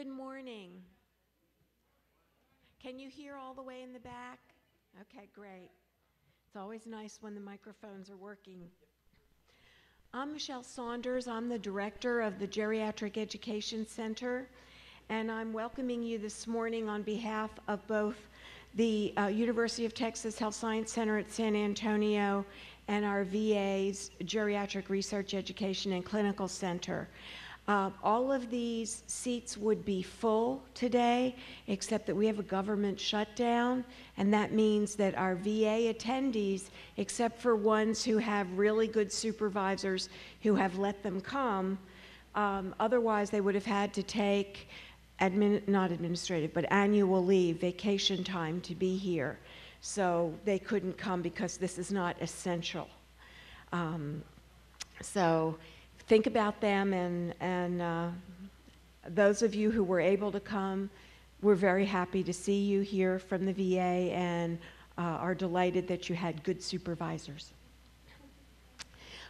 Good morning. Can you hear all the way in the back? Okay, great. It's always nice when the microphones are working. I'm Michelle Saunders. I'm the director of the Geriatric Education Center, and I'm welcoming you this morning on behalf of both the University of Texas Health Science Center at San Antonio and our VA's Geriatric Research Education and Clinical Center. All of these seats would be full today, except that we have a government shutdown, and that means that our VA attendees, except for ones who have really good supervisors who have let them come, otherwise they would have had to take not administrative, but annual leave, vacation time to be here. So they couldn't come because this is not essential. So think about them, and those of you who were able to come, we're very happy to see you here from the VA and are delighted that you had good supervisors.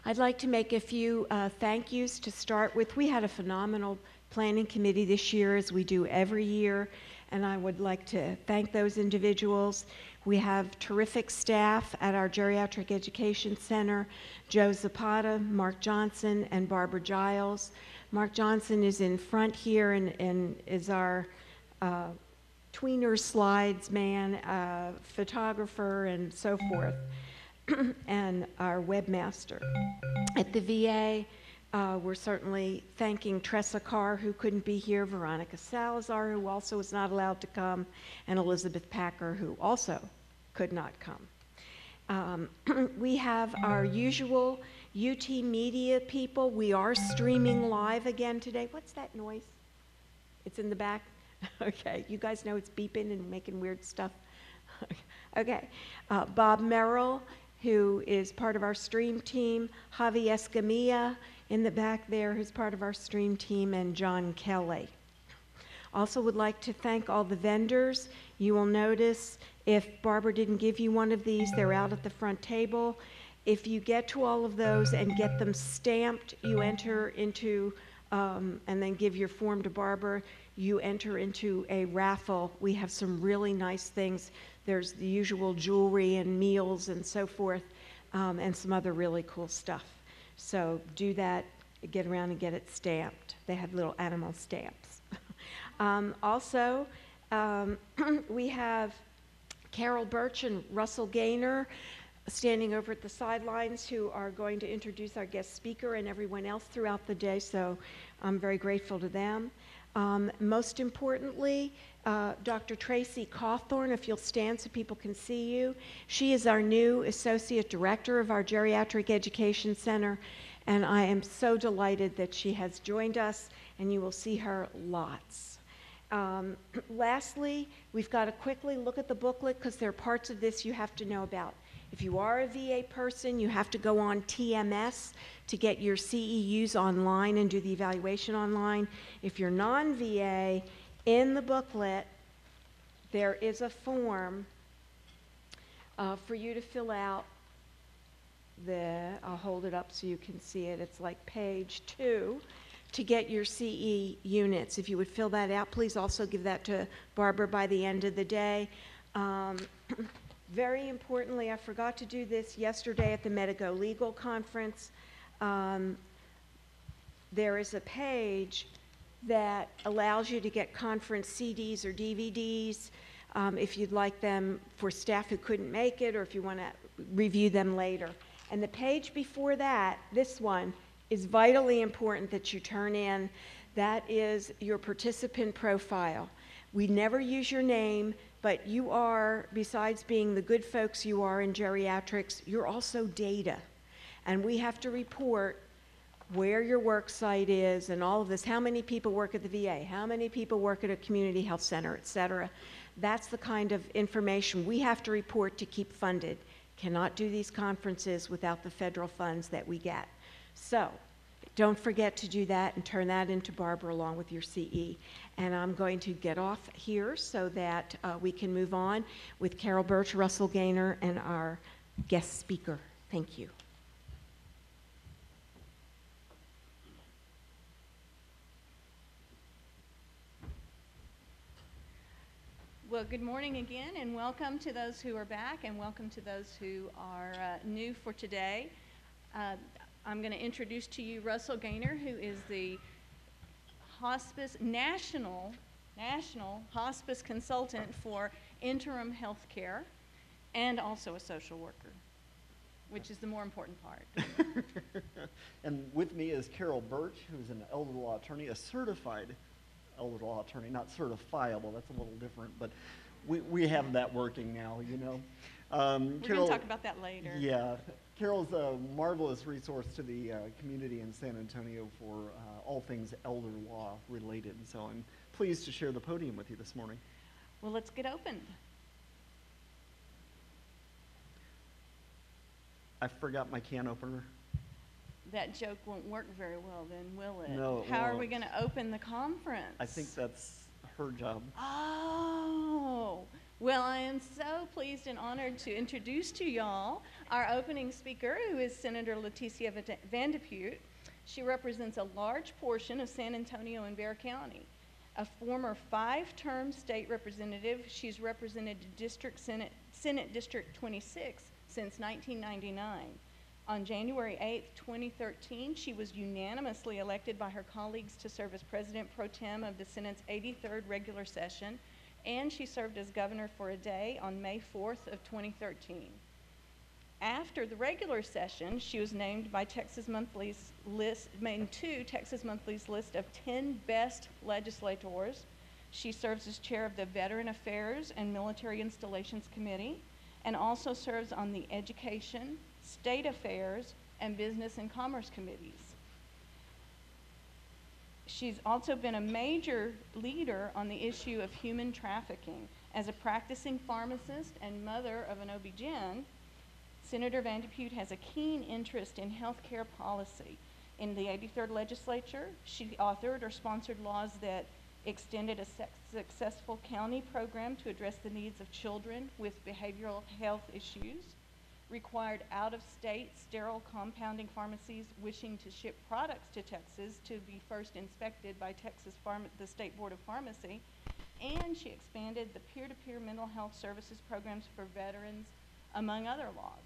I'd like to make a few thank yous to start with. We had a phenomenal planning committee this year, as we do every year, and I would like to thank those individuals. We have terrific staff at our Geriatric Education Center: Joe Zapata, Mark Johnson, and Barbara Giles. Mark Johnson is in front here and is our tweener slides man, photographer, and so forth, and our webmaster. At the VA, we're certainly thanking Tressa Carr, who couldn't be here, Veronica Salazar, who also was not allowed to come, and Elizabeth Packer, who also could not come. We have our usual UT media people. We are streaming live again today. What's that noise? It's in the back? Okay, you guys know it's beeping and making weird stuff. Okay, Bob Merrill, who is part of our stream team, Javi Escamilla in the back there, who's part of our stream team, and John Kelly. Also would like to thank all the vendors. You will notice, if Barbara didn't give you one of these, they're out at the front table. If you get to all of those and get them stamped, you enter into, and then give your form to Barbara, you enter into a raffle. We have some really nice things. There's the usual jewelry and meals and so forth, and some other really cool stuff. So do that, get around and get it stamped. They have little animal stamps. Also, we have Carol Birch and Russell Gaynor standing over at the sidelines, who are going to introduce our guest speaker and everyone else throughout the day, so I'm very grateful to them. Most importantly, Dr. Tracy Cawthorn, if you'll stand so people can see you. She is our new Associate Director of our Geriatric Education Center, and I am so delighted that she has joined us, and you will see her lots. Lastly, we've got to quickly look at the booklet, because there are parts of this you have to know about. If you are a VA person, you have to go on TMS to get your CEUs online and do the evaluation online. If you're non-VA, in the booklet, there is a form for you to fill out. I'll hold it up so you can see it. It's like page 2 to get your CE units. If you would fill that out, please also give that to Barbara by the end of the day. Very importantly, I forgot to do this yesterday at the Medico Legal Conference. There is a page that allows you to get conference CDs or DVDs if you'd like them for staff who couldn't make it, or if you want to review them later. And the page before that, this one, is vitally important that you turn in. That is your participant profile. We never use your name, but you are, besides being the good folks you are in geriatrics, you're also data. And we have to report where your work site is and all of this. How many people work at the VA? How many people work at a community health center, et cetera? That's the kind of information we have to report to keep funded. Cannot do these conferences without the federal funds that we get. So don't forget to do that and turn that into Barbara along with your CE. And I'm going to get off here so that we can move on with Carol Birch, Russell Gaynor, and our guest speaker. Thank you. Well, good morning again, and welcome to those who are back, and welcome to those who are new for today. I'm going to introduce to you Russell Gaynor, who is the national hospice consultant for interim health care, and also a social worker, which is the more important part. And with me is Carol Birch, who's an elder law attorney, a certified elder law attorney, not certifiable, that's a little different, but we have that working now, you know. We're going to talk about that later. Yeah, Carol's a marvelous resource to the community in San Antonio for all things elder law related, so I'm pleased to share the podium with you this morning. Well, let's get opened. I forgot my can opener. That joke won't work very well then, will it? No, How are we going to open the conference? I think that's her job. Oh, well, I am so pleased and honored to introduce to y'all our opening speaker, who is Senator Leticia VandePutte. She represents a large portion of San Antonio and Bexar County. A former 5-term state representative, she's represented District Senate District 26 since 1999. On January 8, 2013, she was unanimously elected by her colleagues to serve as President Pro Tem of the Senate's 83rd regular session, and she served as governor for a day on May 4th of 2013. After the regular session, she was named by Texas Monthly's list, to Texas Monthly's list of 10 best legislators. She serves as chair of the Veteran Affairs and Military Installations Committee, and also serves on the Education, State Affairs, and Business and Commerce Committees. She's also been a major leader on the issue of human trafficking. As a practicing pharmacist and mother of an OB-GYN, Senator VandePutte has a keen interest in healthcare policy. In the 83rd legislature, she authored or sponsored laws that extended a successful county program to address the needs of children with behavioral health issues, required out-of-state sterile compounding pharmacies wishing to ship products to Texas to be first inspected by the State Board of Pharmacy, and she expanded the peer-to-peer mental health services programs for veterans, among other laws.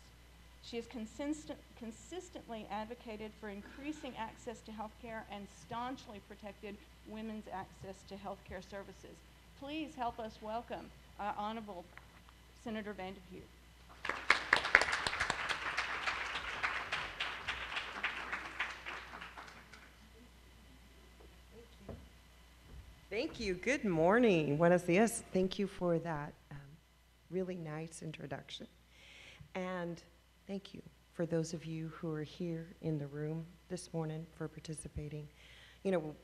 She has consistently advocated for increasing access to health care and staunchly protected women's access to health care services. Please help us welcome our Honorable Senator VandePutte. Thank you. Good morning. Buenos dias. Thank you for that really nice introduction. And thank you for those of you who are here in the room this morning for participating. You know,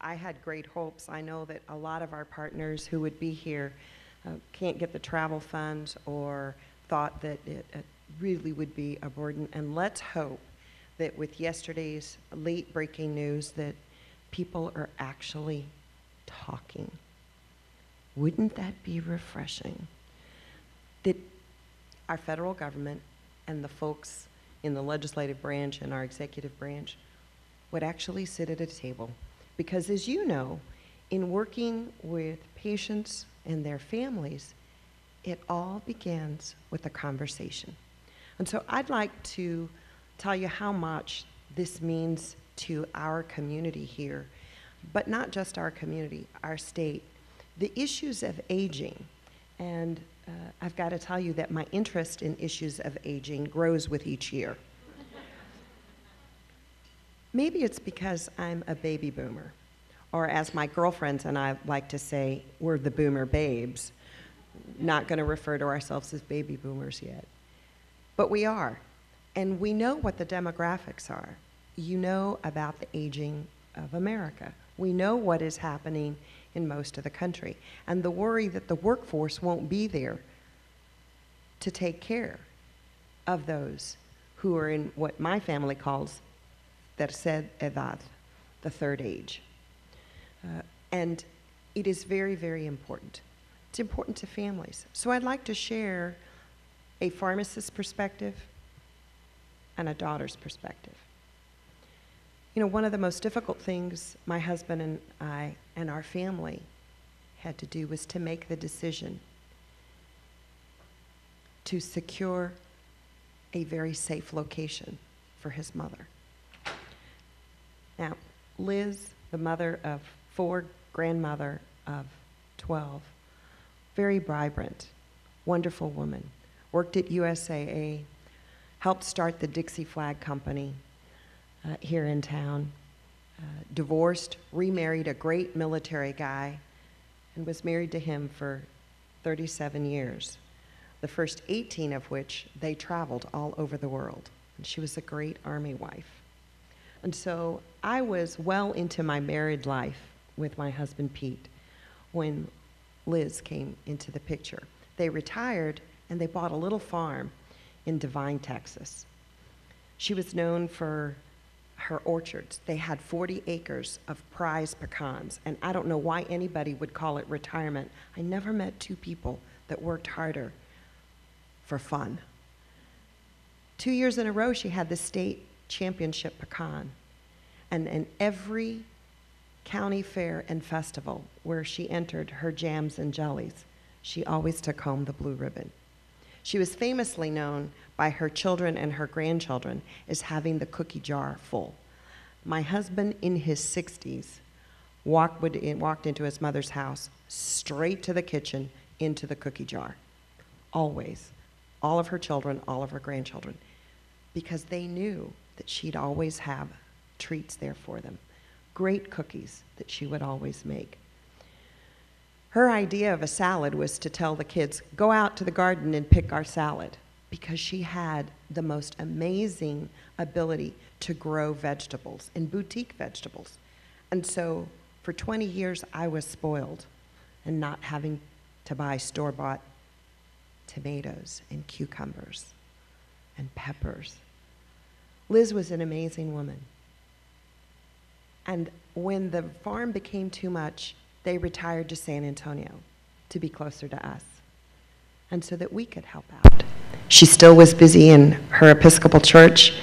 I had great hopes. I know that a lot of our partners who would be here can't get the travel funds or thought that it really would be a burden. And let's hope that with yesterday's late breaking news that people are actually talking. Wouldn't that be refreshing? That our federal government and the folks in the legislative branch and our executive branch would actually sit at a table. Because as you know, in working with patients and their families, it all begins with a conversation. And so I'd like to tell you how much this means to our community here, but not just our community, our state. The issues of aging, and I've got to tell you that my interest in issues of aging grows with each year. Maybe it's because I'm a baby boomer, or as my girlfriends and I like to say, we're the boomer babes. Not going to refer to ourselves as baby boomers yet. But we are, and we know what the demographics are. You know about the aging of America. We know what is happening in most of the country, and the worry that the workforce won't be there to take care of those who are in what my family calls tercera edad, the third age. And it is very, very important. It's important to families. So I'd like to share a pharmacist's perspective and a daughter's perspective. You know, one of the most difficult things my husband and I and our family had to do was to make the decision to secure a very safe location for his mother. Now, Liz, the mother of 4, grandmother of 12, very vibrant, wonderful woman, worked at USAA, helped start the Dixie Flag Company here in town, divorced, remarried a great military guy, and was married to him for 37 years, the first 18 of which they traveled all over the world. And she was a great Army wife. And so I was well into my married life with my husband Pete when Liz came into the picture. They retired and they bought a little farm in Devine, Texas. She was known for her orchards. They had 40 acres of prize pecans, and I don't know why anybody would call it retirement. I never met 2 people that worked harder for fun. 2 years in a row, she had the state championship pecan. And in every county fair and festival where she entered her jams and jellies, she always took home the blue ribbon. She was famously known by her children and her grandchildren as having the cookie jar full. My husband, in his 60s, walked into his mother's house, straight to the kitchen, into the cookie jar. Always. All of her children, all of her grandchildren, because they knew that she'd always have treats there for them. Great cookies that she would always make. Her idea of a salad was to tell the kids, go out to the garden and pick our salad, because she had the most amazing ability to grow vegetables, and boutique vegetables. And so for 20 years, I was spoiled and not having to buy store-bought tomatoes and cucumbers and peppers. Liz was an amazing woman. And when the farm became too much, they retired to San Antonio to be closer to us, and so that we could help out. She still was busy in her Episcopal church,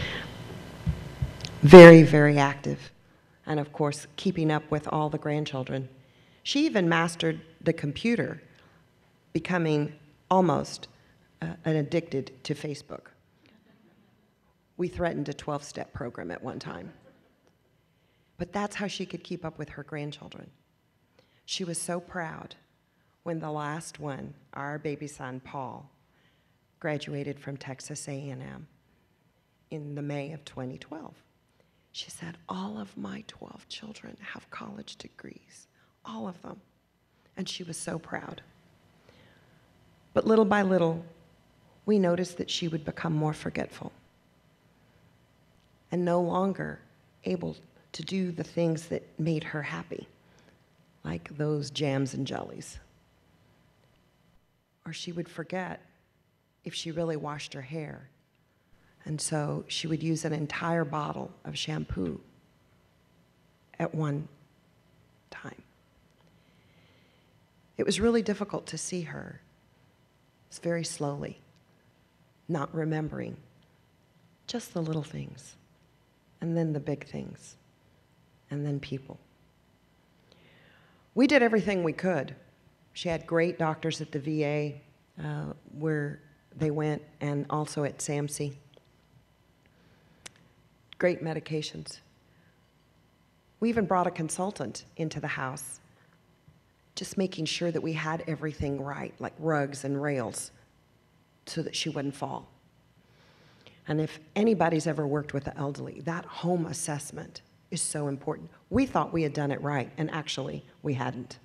very, very active, and of course, keeping up with all the grandchildren. She even mastered the computer, becoming almost addicted to Facebook. We threatened a 12-step program at one time. But that's how she could keep up with her grandchildren. She was so proud when the last one, our baby son, Paul, graduated from Texas A&M in the May of 2012. She said, all of my 12 children have college degrees, all of them. And she was so proud. But little by little, we noticed that she would become more forgetful and no longer able to do the things that made her happy, like those jams and jellies. Or she would forget if she really washed her hair. And so she would use an entire bottle of shampoo at one time. It was really difficult to see her. It's very slowly, not remembering just the little things, and then the big things, and then people. We did everything we could. She had great doctors at the VA where they went, and also at SAMC. Great medications. We even brought a consultant into the house, just making sure that we had everything right, like rugs and rails, so that she wouldn't fall. And if anybody's ever worked with the elderly, that home assessment is so important. We thought we had done it right, and actually, we hadn't.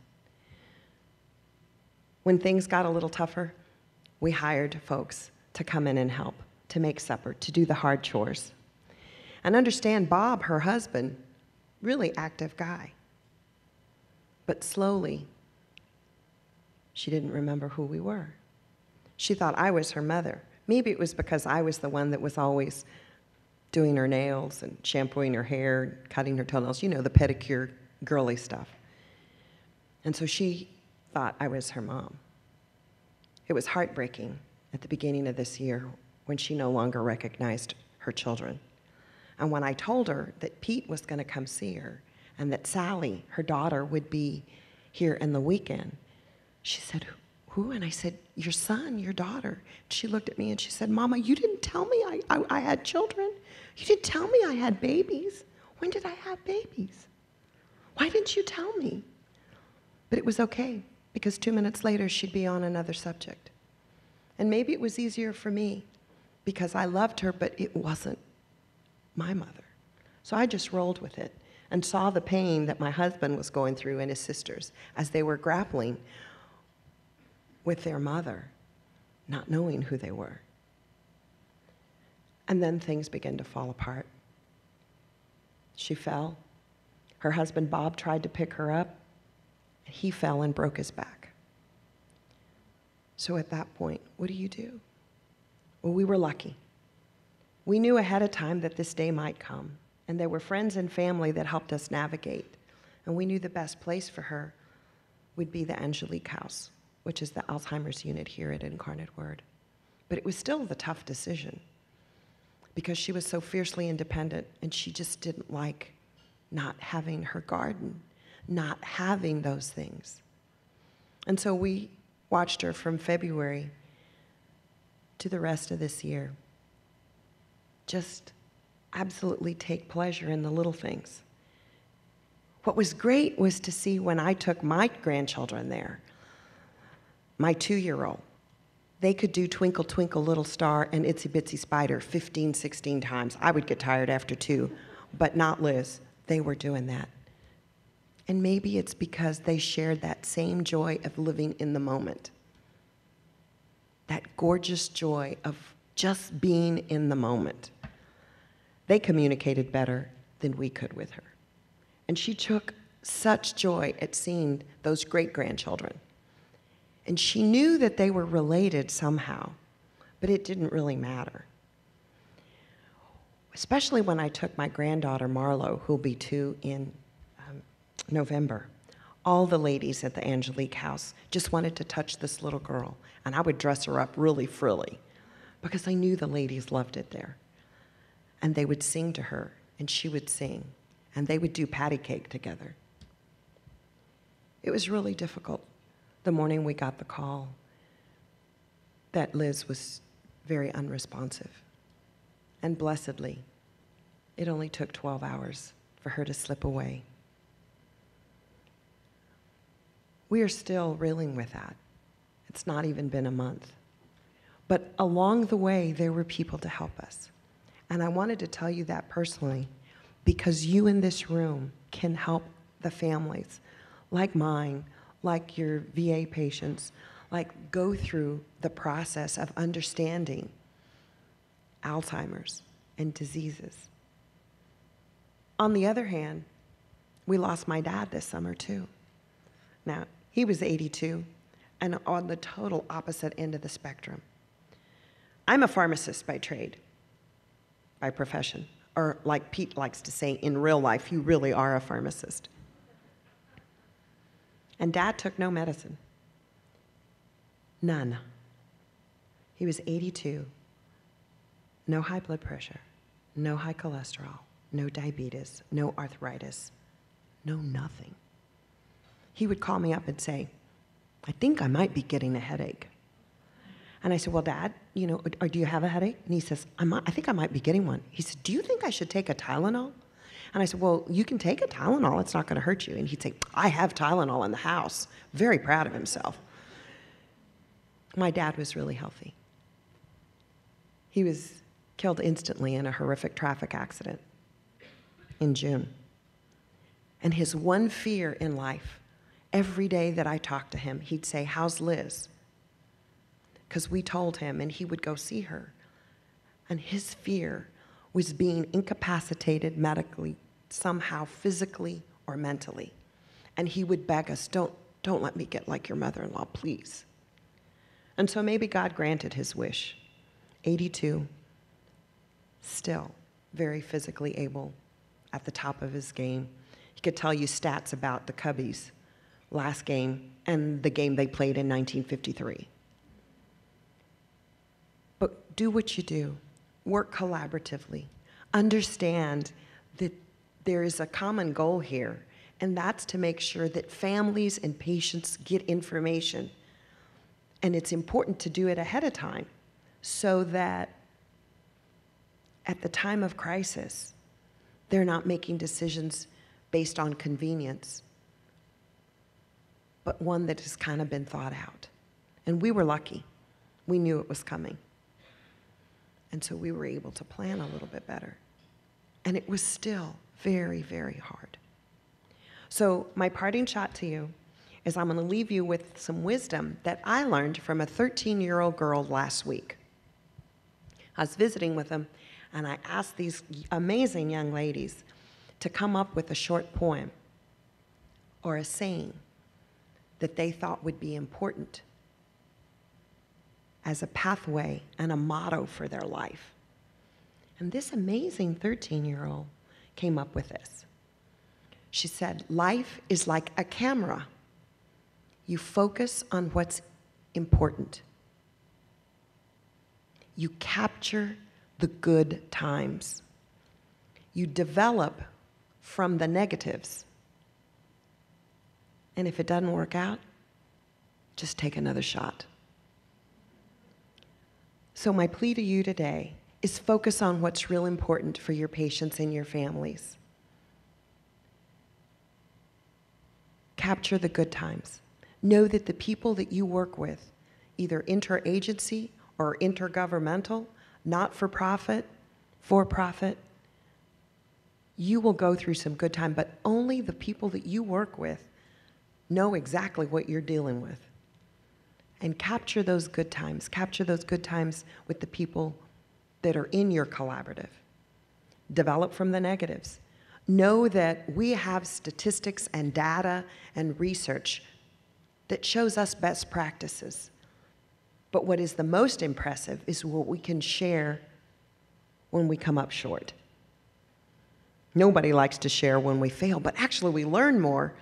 When things got a little tougher, we hired folks to come in and help, to make supper, to do the hard chores. And understand, Bob, her husband, really active guy. But slowly, she didn't remember who we were. She thought I was her mother. Maybe it was because I was the one that was always doing her nails and shampooing her hair, cutting her toenails, you know, the pedicure, girly stuff. And so she thought I was her mom. It was heartbreaking at the beginning of this year when she no longer recognized her children. And when I told her that Pete was going to come see her and that Sally, her daughter, would be here in the weekend. She said, who? And I said, your son, your daughter. She looked at me and she said, Mama, you didn't tell me I had children. You didn't tell me I had babies. When did I have babies? Why didn't you tell me? But it was okay, because 2 minutes later, she'd be on another subject. And maybe it was easier for me, because I loved her, but it wasn't my mother. So I just rolled with it and saw the pain that my husband was going through and his sisters as they were grappling with their mother, not knowing who they were. And then things began to fall apart. She fell. Her husband, Bob, tried to pick her up. He fell and broke his back. So at that point, what do you do? Well, we were lucky. We knew ahead of time that this day might come, and there were friends and family that helped us navigate. And we knew the best place for her would be the Angelique House, which is the Alzheimer's unit here at Incarnate Word. But it was still the tough decision, because she was so fiercely independent, and she just didn't like not having her garden, not having those things. And so we watched her from February to the rest of this year just absolutely take pleasure in the little things. What was great was to see when I took my grandchildren there, my 2-year-old, they could do Twinkle, Twinkle, Little Star and Itsy Bitsy Spider 15, 16 times. I would get tired after 2, but not Liz. They were doing that. And maybe it's because they shared that same joy of living in the moment. That gorgeous joy of just being in the moment. They communicated better than we could with her. And she took such joy at seeing those great-grandchildren. And she knew that they were related somehow, but it didn't really matter. Especially when I took my granddaughter, Marlo, who'll be 2 in November. All the ladies at the Angelique House just wanted to touch this little girl, and I would dress her up really frilly because I knew the ladies loved it there. And they would sing to her, and she would sing, and they would do patty cake together. It was really difficult the morning we got the call that Liz was very unresponsive. And blessedly, it only took 12 hours for her to slip away. We are still reeling with that. It's not even been a month. But along the way, there were people to help us. And I wanted to tell you that personally, because you in this room can help the families, like mine, like your VA patients, like go through the process of understanding Alzheimer's and diseases. On the other hand, we lost my dad this summer too. Now, he was 82 and on the total opposite end of the spectrum. I'm a pharmacist by trade, by profession, or like Pete likes to say, in real life, you really are a pharmacist. And Dad took no medicine. None. He was 82. No high blood pressure, no high cholesterol, no diabetes, no arthritis, no nothing. He would call me up and say, I think I might be getting a headache. And I said, well, Dad, or do you have a headache? And he says, I think I might be getting one. He said, do you think I should take a Tylenol? And I said, well, you can take a Tylenol. It's not going to hurt you. And he'd say, I have Tylenol in the house. Very proud of himself. My dad was really healthy. He was killed instantly in a horrific traffic accident in June. And his one fear in life, every day that I talked to him, he'd say, how's Liz? Because we told him, and he would go see her. And his fear was being incapacitated medically, somehow physically or mentally. And he would beg us, don't let me get like your mother-in-law, please. And so maybe God granted his wish. 82, still very physically able, at the top of his game. He could tell you stats about the Cubbies last game and the game they played in 1953. But do what you do. Work collaboratively. Understand that there is a common goal here, And that's to make sure that families and patients get information. And it's important to do it ahead of time so that at the time of crisis, they're not making decisions based on convenience, but one that has kind of been thought out. And we were lucky. We knew it was coming. And so we were able to plan a little bit better. And it was still very, very hard. So my parting shot to you is I'm going to leave you with some wisdom that I learned from a 13-year-old girl last week. I was visiting with them, and I asked these amazing young ladies to come up with a short poem or a saying that they thought would be important as a pathway and a motto for their life. And this amazing 13-year-old came up with this. She said, "Life is like a camera. You focus on what's important. You capture the good times. You develop from the negatives. And if it doesn't work out, just take another shot." So my plea to you today is focus on what's real important for your patients and your families. Capture the good times. Know that the people that you work with, either interagency or intergovernmental, not-for-profit, for-profit, you will go through some good time, but only the people that you work with know exactly what you're dealing with. And capture those good times. Capture those good times with the people that are in your collaborative. Develop from the negatives. Know that we have statistics and data and research that shows us best practices. But what is the most impressive is what we can share when we come up short. Nobody likes to share when we fail, but actually we learn more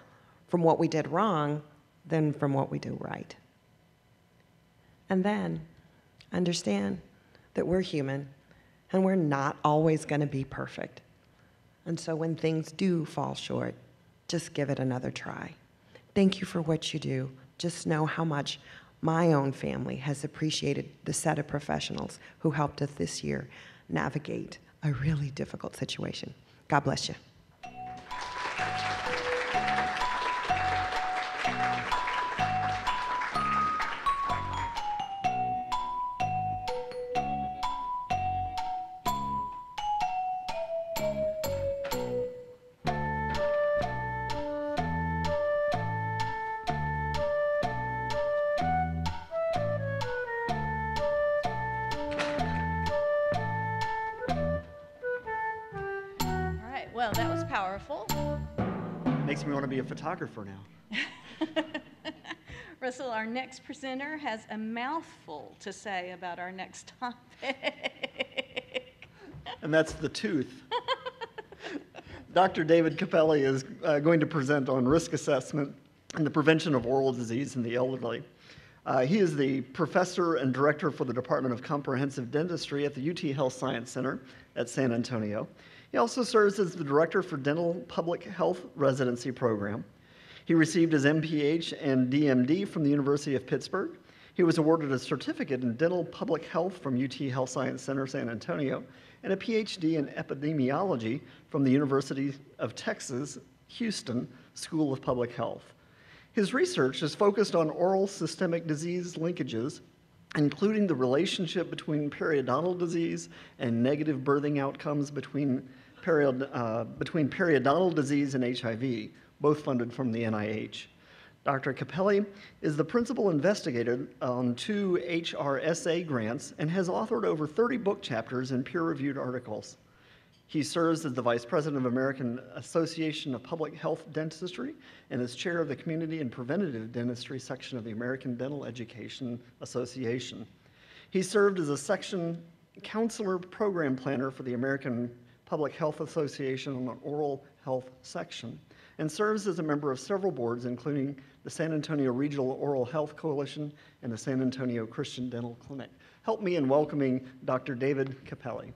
from what we did wrong than from what we do right. And then understand that we're human and we're not always going to be perfect. And so when things do fall short, just give it another try. Thank you for what you do. Just know how much my own family has appreciated the set of professionals who helped us this year navigate a really difficult situation. God bless you. Well, that was powerful. Makes me want to be a photographer now. Russell, our next presenter has a mouthful to say about our next topic. And that's the tooth. Dr. David Cappelli is going to present on risk assessment and the prevention of oral disease in the elderly. He is the professor and director for the Department of Comprehensive Dentistry at the UT Health Science Center at San Antonio. He also serves as the director for Dental Public Health Residency Program. He received his MPH and DMD from the University of Pittsburgh. He was awarded a certificate in Dental Public Health from UT Health Science Center, San Antonio, and a PhD in epidemiology from the University of Texas, Houston School of Public Health. His research is focused on oral systemic disease linkages, including the relationship between periodontal disease and negative birthing outcomes between periodontal disease and HIV, both funded from the NIH. Dr. Cappelli is the principal investigator on 2 HRSA grants and has authored over 30 book chapters and peer-reviewed articles. He serves as the Vice President of American Association of Public Health Dentistry and is chair of the Community and Preventative Dentistry section of the American Dental Education Association. He served as a section counselor program planner for the American Public Health Association on the Oral Health section and serves as a member of several boards, including the San Antonio Regional Oral Health Coalition and the San Antonio Christian Dental Clinic. Help me in welcoming Dr. David Cappelli.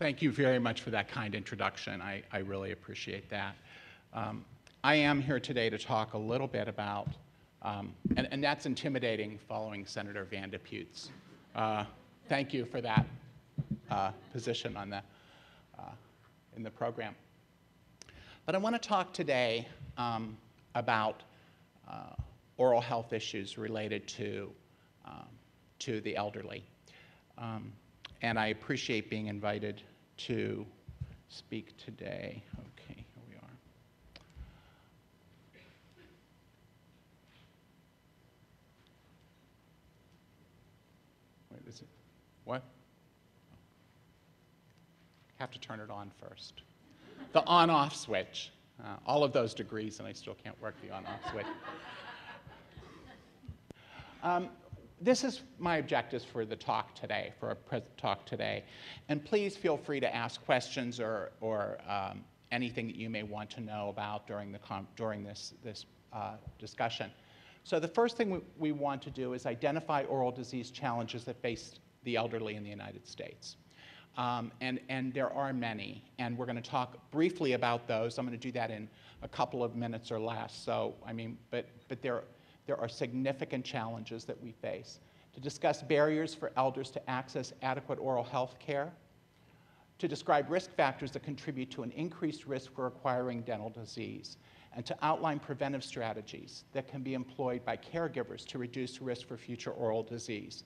Thank you very much for that kind introduction. I really appreciate that. I am here today to talk a little bit about, and that's intimidating following Senator VandePute's. Thank you for that position on the, in the program. But I want to talk today about oral health issues related to the elderly. And I appreciate being invited to speak today. Okay, here we are. Wait, is it? What? Have to turn it on first. The on-off switch. All of those degrees, and I still can't work the on-off switch. This is my objectives for the talk today, for a talk today. And please feel free to ask questions or anything that you may want to know about during this discussion. So the first thing we want to do is identify oral disease challenges that face the elderly in the United States. And there are many, and we're going to talk briefly about those. I'm going to do that in a couple of minutes or less. So, I mean, but there are significant challenges that we face. To discuss barriers for elders to access adequate oral health care, to describe risk factors that contribute to an increased risk for acquiring dental disease, and to outline preventive strategies that can be employed by caregivers to reduce risk for future oral disease.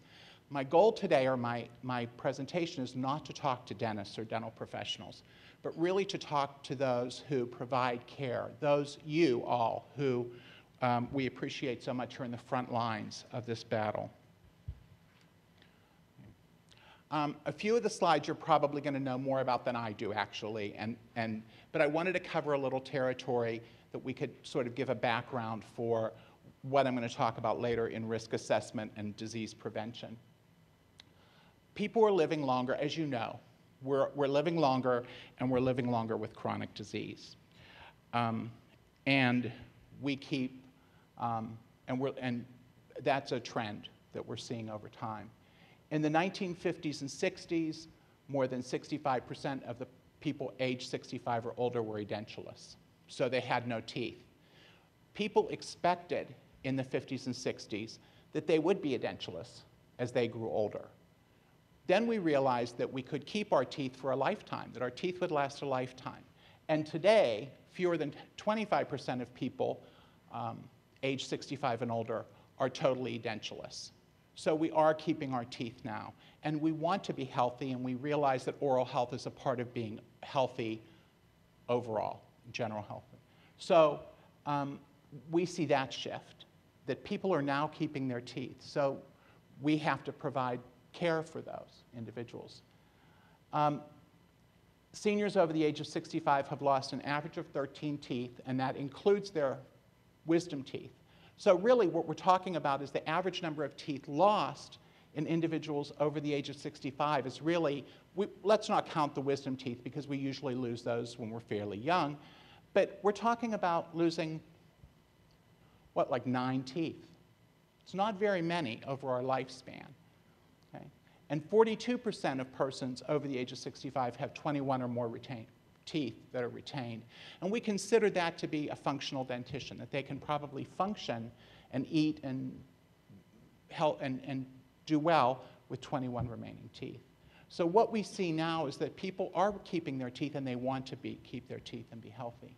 My goal today, or my presentation, is not to talk to dentists or dental professionals, but really to talk to those who provide care, those you all who we appreciate so much are in the front lines of this battle. A few of the slides you're probably going to know more about than I do, actually, but I wanted to cover a little territory that we could sort of give a background for what I'm going to talk about later in risk assessment and disease prevention. People are living longer, as you know. We're living longer, and we're living longer with chronic disease. And we keep, and that's a trend that we're seeing over time. In the 1950s and 60s, more than 65% of the people aged 65 or older were edentulous, so they had no teeth. People expected in the 50s and 60s that they would be edentulous as they grew older. Then we realized that we could keep our teeth for a lifetime, that our teeth would last a lifetime. And today, fewer than 25% of people age 65 and older are totally edentulous. So we are keeping our teeth now. And we want to be healthy, and we realize that oral health is a part of being healthy overall, general health. So we see that shift, that people are now keeping their teeth. So we have to provide care for those individuals. Seniors over the age of 65 have lost an average of 13 teeth, and that includes their wisdom teeth. So really what we're talking about is the average number of teeth lost in individuals over the age of 65 is really, let's not count the wisdom teeth because we usually lose those when we're fairly young, but we're talking about losing, what, like 9 teeth. It's not very many over our lifespan. Okay? And 42% of persons over the age of 65 have 21 or more teeth that are retained. And we consider that to be a functional dentition, that they can probably function and eat and help and do well with 21 remaining teeth. So what we see now is that people are keeping their teeth, and they want to keep their teeth and be healthy.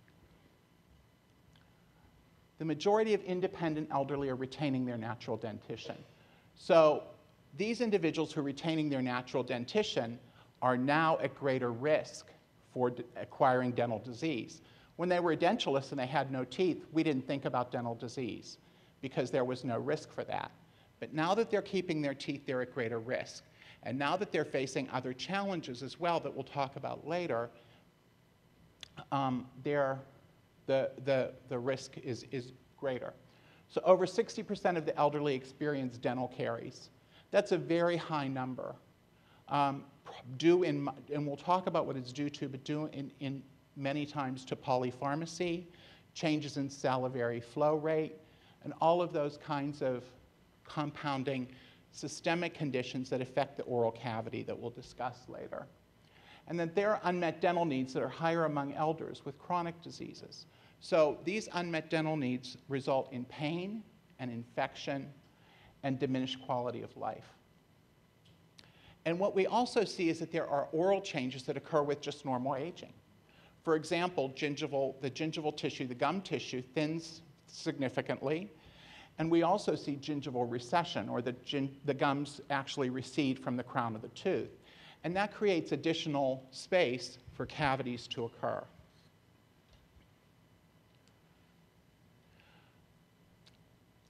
The majority of independent elderly are retaining their natural dentition. So these individuals who are retaining their natural dentition are now at greater risk for acquiring dental disease. When they were edentulous and they had no teeth, we didn't think about dental disease because there was no risk for that. But now that they're keeping their teeth, they're at greater risk. And now that they're facing other challenges as well that we'll talk about later, the risk is greater. So over 60% of the elderly experience dental caries. That's a very high number. And we'll talk about what it's due to, but due in many times to polypharmacy, changes in salivary flow rate, and all of those kinds of compounding systemic conditions that affect the oral cavity that we'll discuss later. and that there are unmet dental needs that are higher among elders with chronic diseases. So these unmet dental needs result in pain and infection and diminished quality of life. And what we also see is that there are oral changes that occur with just normal aging. For example, the gingival tissue, the gum tissue, thins significantly. And we also see gingival recession, or the gums actually recede from the crown of the tooth. And that creates additional space for cavities to occur.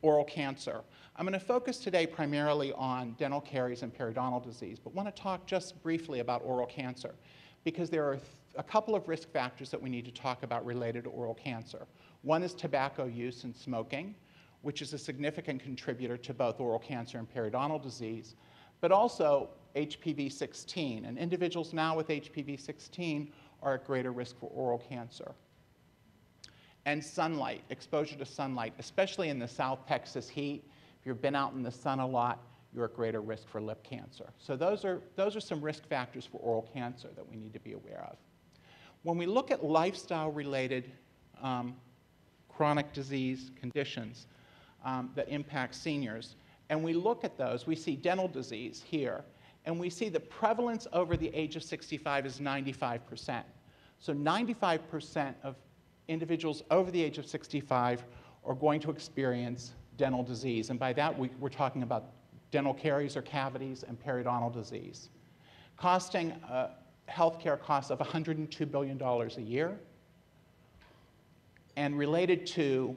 Oral cancer. I'm going to focus today primarily on dental caries and periodontal disease, but want to talk just briefly about oral cancer, because there are a couple of risk factors that we need to talk about related to oral cancer. One is tobacco use and smoking, which is a significant contributor to both oral cancer and periodontal disease, but also HPV-16. And individuals now with HPV-16 are at greater risk for oral cancer. And sunlight, exposure to sunlight, especially in the South Texas heat. If you've been out in the sun a lot, you're at greater risk for lip cancer. So those are some risk factors for oral cancer that we need to be aware of. When we look at lifestyle-related chronic disease conditions that impact seniors, and we look at those, we see dental disease here, and we see the prevalence over the age of 65 is 95%. So 95% of individuals over the age of 65 are going to experience dental disease. And by that, we're talking about dental caries or cavities and periodontal disease, costing healthcare costs of $102 billion a year, and related to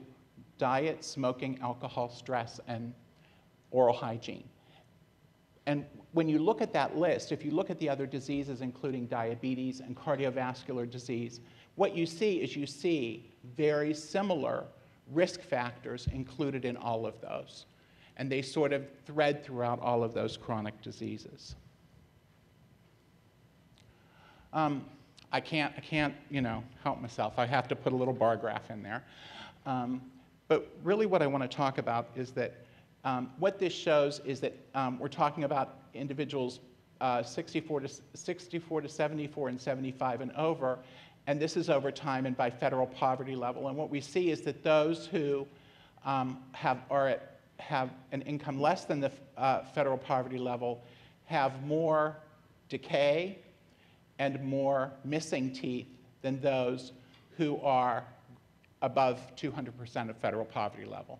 diet, smoking, alcohol, stress, and oral hygiene. And when you look at that list, if you look at the other diseases, including diabetes and cardiovascular disease, what you see very similar risk factors included in all of those. And they sort of thread throughout all of those chronic diseases. I can't, help myself. I have to put a little bar graph in there. But really what I want to talk about is that what this shows is that we're talking about individuals 64 to 74 and 75 and over, and this is over time and by federal poverty level. And what we see is that those who have an income less than the federal poverty level have more decay and more missing teeth than those who are above 200% of federal poverty level.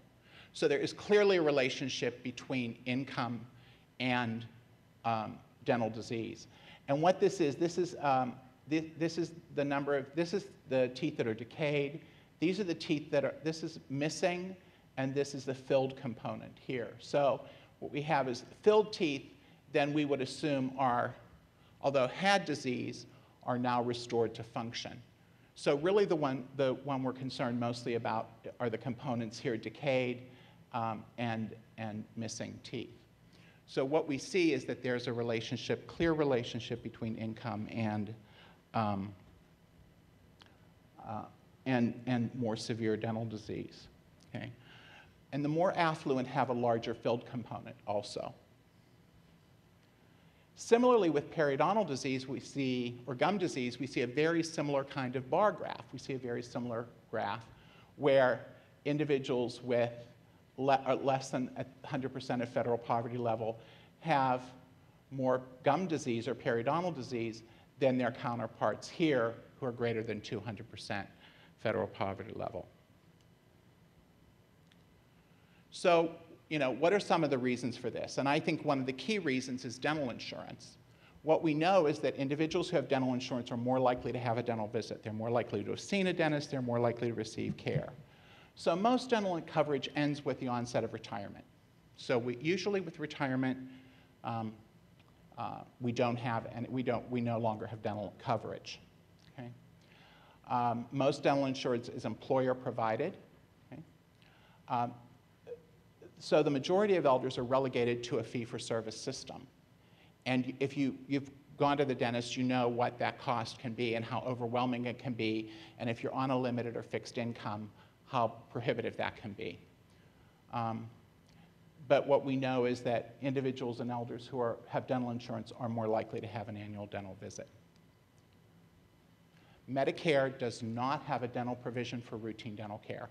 So there is clearly a relationship between income and dental disease. And what this is the number of, this is the teeth that are decayed. These are the teeth that are, this is missing, and this is the filled component here. So what we have is filled teeth, then we would assume are, although had disease, are now restored to function. So really the one we're concerned mostly about are the components here, decayed and missing teeth. So what we see is that there's a relationship, clear relationship between income and more severe dental disease. Okay? And the more affluent have a larger filled component also. Similarly, with periodontal disease, or gum disease, we see a very similar kind of bar graph. We see a very similar graph where individuals with less than 100% of federal poverty level have more gum disease or periodontal disease than their counterparts here who are greater than 200% federal poverty level. So, what are some of the reasons for this? And I think one of the key reasons is dental insurance. What we know is that individuals who have dental insurance are more likely to have a dental visit. They're more likely to have seen a dentist. They're more likely to receive care. So most dental coverage ends with the onset of retirement. So usually with retirement, we no longer have dental coverage. Okay? Most dental insurance is employer provided. Okay? So the majority of elders are relegated to a fee-for-service system. And if you've gone to the dentist, you know what that cost can be and how overwhelming it can be. And if you're on a limited or fixed income, how prohibitive that can be. But what we know is that individuals and elders who have dental insurance are more likely to have an annual dental visit. Medicare does not have a dental provision for routine dental care.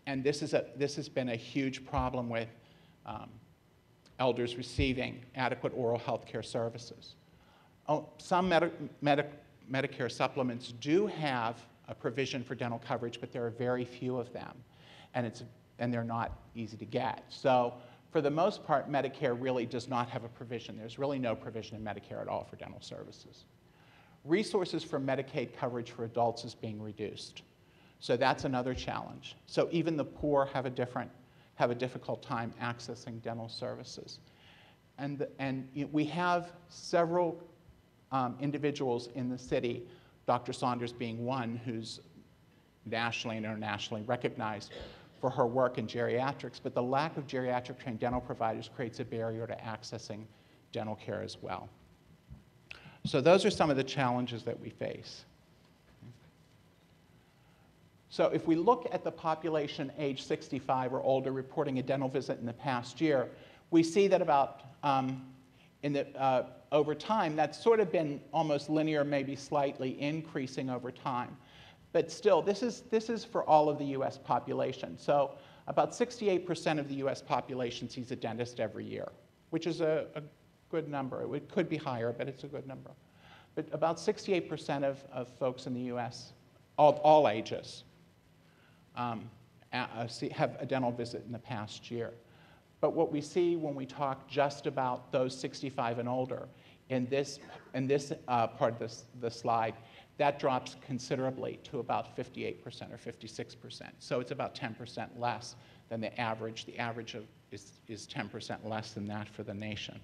And this has been a huge problem with elders receiving adequate oral health care services. Some Medicare supplements do have a provision for dental coverage, but there are very few of them, and they're not easy to get. So for the most part, Medicare really does not have a provision. There's really no provision in Medicare at all for dental services. Resources for Medicaid coverage for adults is being reduced. So that's another challenge. So even the poor have a difficult time accessing dental services. And we have several individuals in the city, Dr. Saunders being one, who's nationally and internationally recognized for her work in geriatrics, but the lack of geriatric trained dental providers creates a barrier to accessing dental care as well. So those are some of the challenges that we face. So if we look at the population age 65 or older reporting a dental visit in the past year, we see that about, over time, that's sort of been almost linear, maybe slightly increasing over time. But still, this is for all of the US population. So about 68% of the US population sees a dentist every year, which is a good number. It could be higher, but it's a good number. But about 68% of folks in the US, all ages, have a dental visit in the past year. But what we see when we talk just about those 65 and older, in this part of the slide, that drops considerably to about 58% or 56%. So it's about 10% less than the average. The average is 10% less than that for the nation.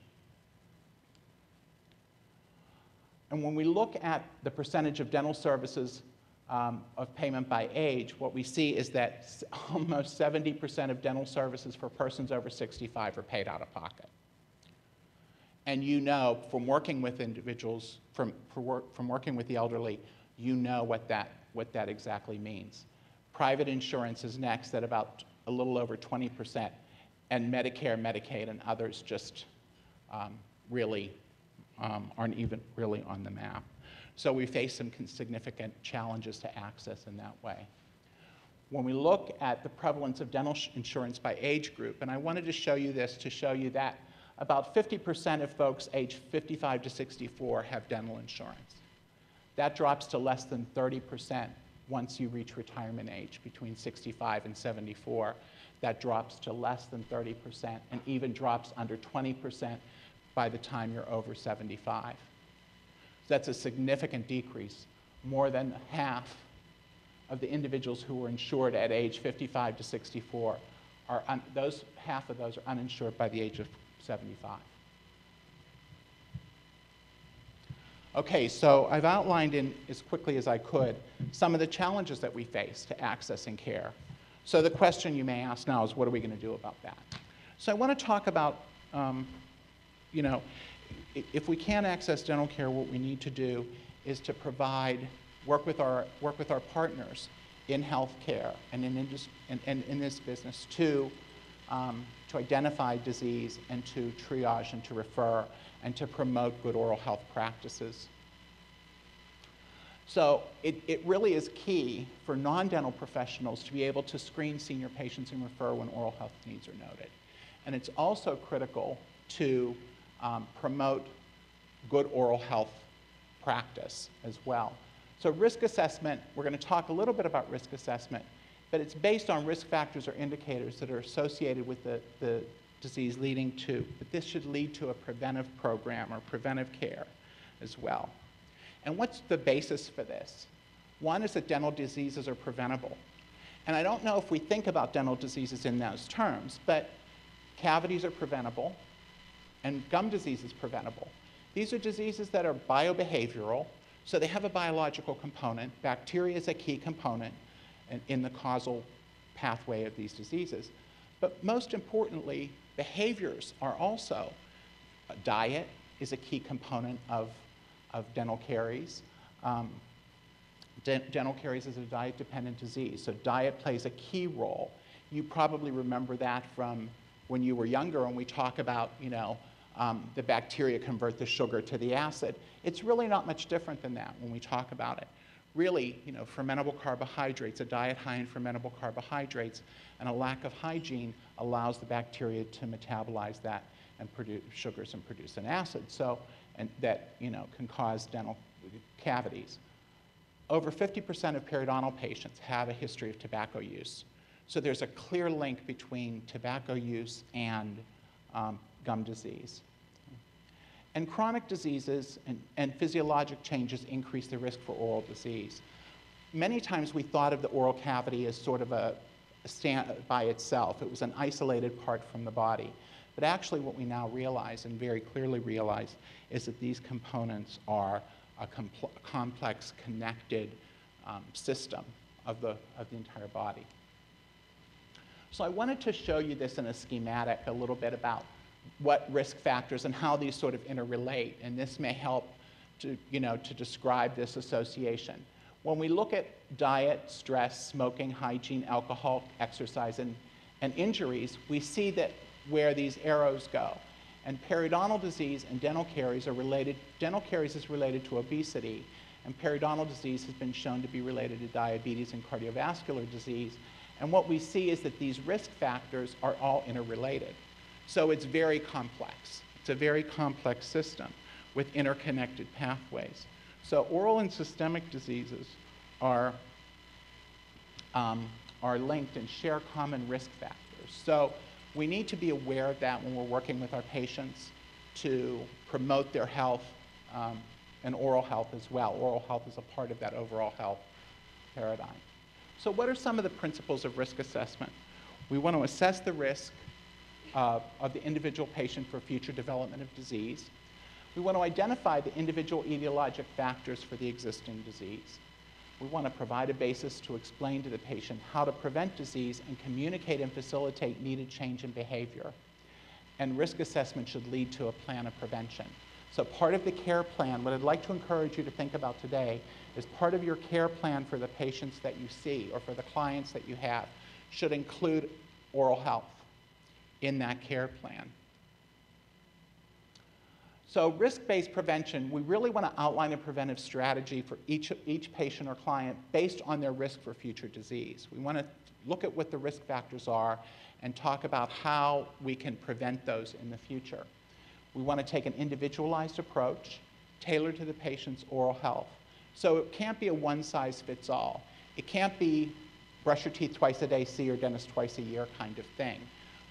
And when we look at the percentage of dental services of payment by age, what we see is that almost 70% of dental services for persons over 65 are paid out of pocket. And you know, from working with individuals, from working with the elderly, you know what that exactly means. Private insurance is next at about a little over 20%, and Medicare, Medicaid, and others just really aren't even really on the map. So we face some significant challenges to access in that way. When we look at the prevalence of dental insurance by age group, and I wanted to show you this to show you that about 50% of folks aged 55 to 64 have dental insurance. That drops to less than 30% once you reach retirement age, between 65 and 74. That drops to less than 30% and even drops under 20% by the time you're over 75. That's a significant decrease. More than half of the individuals who were insured at age 55 to 64 half of those are uninsured by the age of 75. Okay, so I've outlined in as quickly as I could some of the challenges that we face to accessing care. So the question you may ask now is, what are we going to do about that? So I want to talk about, if we can't access dental care, what we need to do is to work with our partners in healthcare and in this business to identify disease and to triage and to refer and to promote good oral health practices. So it really is key for non-dental professionals to be able to screen senior patients and refer when oral health needs are noted. And it's also critical to promote good oral health practice as well. So risk assessment, we're going to talk a little bit about risk assessment, but it's based on risk factors or indicators that are associated with the disease but this should lead to a preventive program or preventive care as well. And what's the basis for this? One is that dental diseases are preventable. And I don't know if we think about dental diseases in those terms, but cavities are preventable and gum disease is preventable. These are diseases that are biobehavioral, so they have a biological component. Bacteria is a key component in the causal pathway of these diseases. But most importantly, behaviors are also. Diet is a key component of dental caries. Dental caries is a diet-dependent disease, so diet plays a key role. You probably remember that from when you were younger and we talk about, the bacteria convert the sugar to the acid. It's really not much different than that when we talk about it. really, fermentable carbohydrates, a diet high in fermentable carbohydrates, and a lack of hygiene allows the bacteria to metabolize that and produce sugars and produce an acid. So, and that can cause dental cavities. Over 50% of periodontal patients have a history of tobacco use. So there's a clear link between tobacco use and gum disease. And chronic diseases and physiologic changes increase the risk for oral disease. Many times we thought of the oral cavity as sort of a stand by itself. It was an isolated part from the body. But actually what we now realize, and very clearly realize, is that these components are a complex, connected system of the entire body. So I wanted to show you this in a schematic a little bit about what risk factors and how these sort of interrelate, and this may help to, to describe this association. When we look at diet, stress, smoking, hygiene, alcohol, exercise, and injuries, we see that where these arrows go. And periodontal disease and dental caries are related. Dental caries is related to obesity, and periodontal disease has been shown to be related to diabetes and cardiovascular disease. And what we see is that these risk factors are all interrelated. So it's very complex. It's a very complex system with interconnected pathways. So oral and systemic diseases are linked and share common risk factors. So we need to be aware of that when we're working with our patients to promote their health and oral health as well. Oral health is a part of that overall health paradigm. So what are some of the principles of risk assessment? We want to assess the risk of the individual patient for future development of disease. We want to identify the individual etiologic factors for the existing disease. We want to provide a basis to explain to the patient how to prevent disease and communicate and facilitate needed change in behavior. And risk assessment should lead to a plan of prevention. So part of the care plan, what I'd like to encourage you to think about today, is part of your care plan for the patients that you see or for the clients that you have should include oral health in that care plan. So risk-based prevention, we really want to outline a preventive strategy for each patient or client based on their risk for future disease. We want to look at what the risk factors are and talk about how we can prevent those in the future. We want to take an individualized approach tailored to the patient's oral health. So it can't be a one-size-fits-all. It can't be brush your teeth twice a day, see your dentist twice a year kind of thing.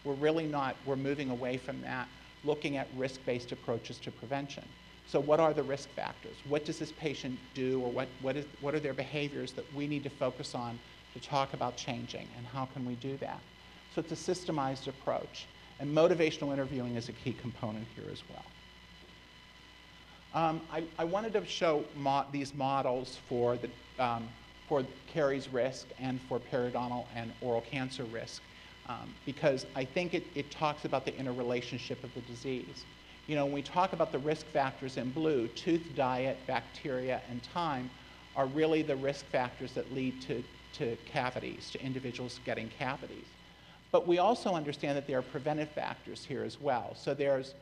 We're really not, we're moving away from that, looking at risk-based approaches to prevention. So what are the risk factors? What does this patient do, or what are their behaviors that we need to focus on to talk about changing, and how can we do that? So it's a systemized approach, and motivational interviewing is a key component here as well. I wanted to show these models for caries risk and for periodontal and oral cancer risk. Because I think it talks about the interrelationship of the disease. When we talk about the risk factors in blue, tooth diet, bacteria, and time are really the risk factors that lead to cavities, to individuals getting cavities. But we also understand that there are preventive factors here as well. So there's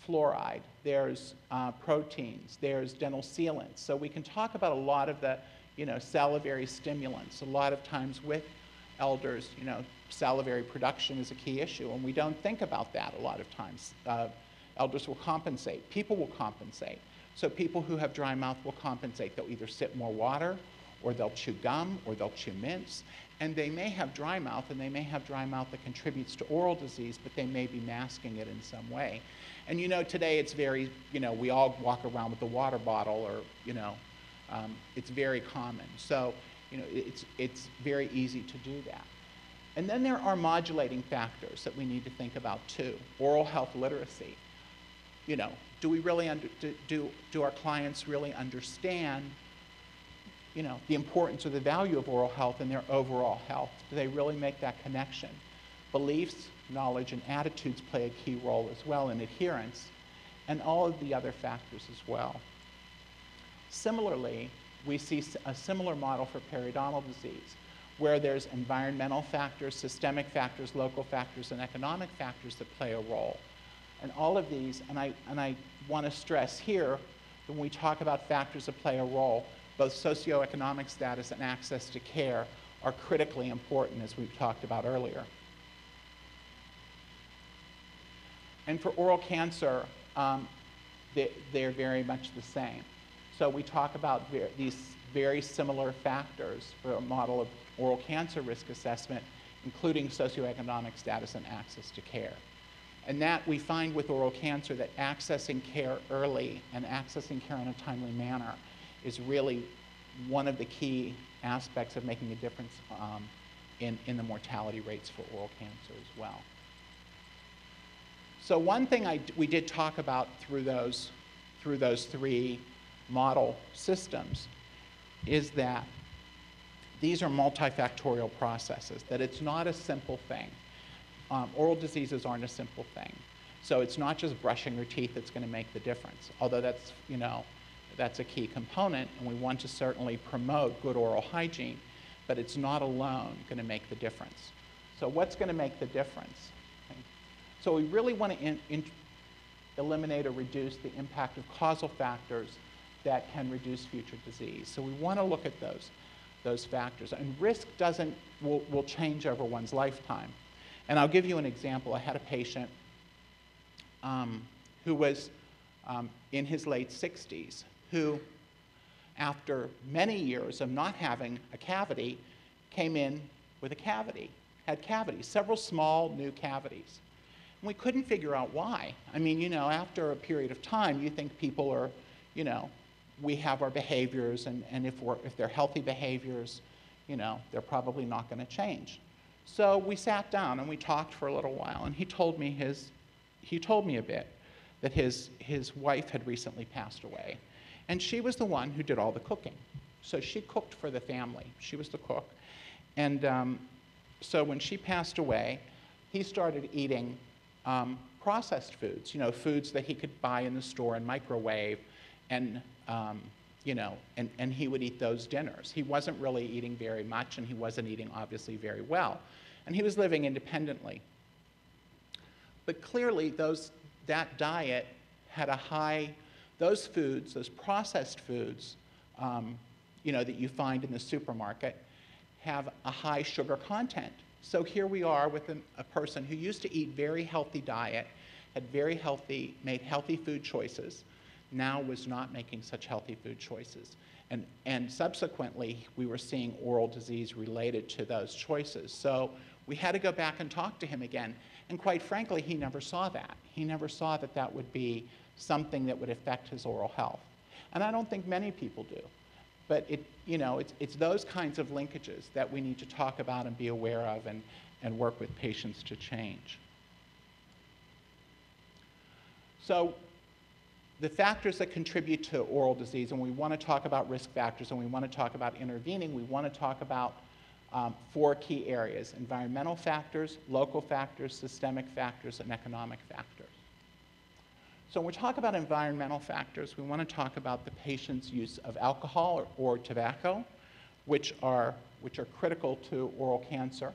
fluoride, there's proteins, there's dental sealants. So we can talk about a lot of the salivary stimulants. A lot of times with elders, salivary production is a key issue, and we don't think about that a lot of times. Elders will compensate. People will compensate. So people who have dry mouth will compensate. They'll either sip more water, or they'll chew gum, or they'll chew mints, and they may have dry mouth, and they may have dry mouth that contributes to oral disease, but they may be masking it in some way. And today it's very, we all walk around with a water bottle, or, it's very common. So, it's very easy to do that. And then there are modulating factors that we need to think about too. Oral health literacy. Do we really do our clients really understand, the importance or the value of oral health in their overall health? Do they really make that connection? Beliefs, knowledge, and attitudes play a key role as well in adherence, and all of the other factors as well. Similarly, we see a similar model for periodontal disease, where there's environmental factors, systemic factors, local factors, and economic factors that play a role. And all of these, and I want to stress here, when we talk about factors that play a role, both socioeconomic status and access to care are critically important, as we've talked about earlier. And for oral cancer, they're very much the same. So we talk about these very similar factors for a model of oral cancer risk assessment, including socioeconomic status and access to care. And that we find with oral cancer that accessing care early and accessing care in a timely manner is really one of the key aspects of making a difference in the mortality rates for oral cancer as well. So one thing we did talk about through those three model systems is that these are multifactorial processes, that it's not a simple thing. Oral diseases aren't a simple thing. So it's not just brushing your teeth that's going to make the difference, although that's, that's a key component, and we want to certainly promote good oral hygiene, but it's not alone going to make the difference. So what's going to make the difference? Okay. So we really want to eliminate or reduce the impact of causal factors that can reduce future disease. So we want to look at those factors. And risk will change over one's lifetime. And I'll give you an example. I had a patient who was in his late 60s, who, after many years of not having a cavity, came in with a cavity, had cavities, several small new cavities. And we couldn't figure out why. I mean, after a period of time, you think people are, we have our behaviors, and if they're healthy behaviors, they're probably not going to change. So we sat down and we talked for a little while, and he told me a bit that his wife had recently passed away, and she was the one who did all the cooking. So she cooked for the family. She was the cook. And so when she passed away, he started eating processed foods, foods that he could buy in the store and microwave, and and he would eat those dinners. He wasn't really eating very much, and he wasn't eating, obviously, very well. And he was living independently. But clearly, that diet had a high, those foods, those processed foods, that you find in the supermarket, have a high sugar content. So here we are with a person who used to eat very healthy diet, had made healthy food choices, now was not making such healthy food choices. And subsequently, we were seeing oral disease related to those choices. So we had to go back and talk to him again. And quite frankly, he never saw that. He never saw that that would be something that would affect his oral health. And I don't think many people do. But it's those kinds of linkages that we need to talk about and be aware of and work with patients to change. So the factors that contribute to oral disease, and we want to talk about risk factors, and we want to talk about intervening, we want to talk about 4 key areas: environmental factors, local factors, systemic factors, and economic factors. So when we talk about environmental factors, we want to talk about the patient's use of alcohol or tobacco, which are critical to oral cancer,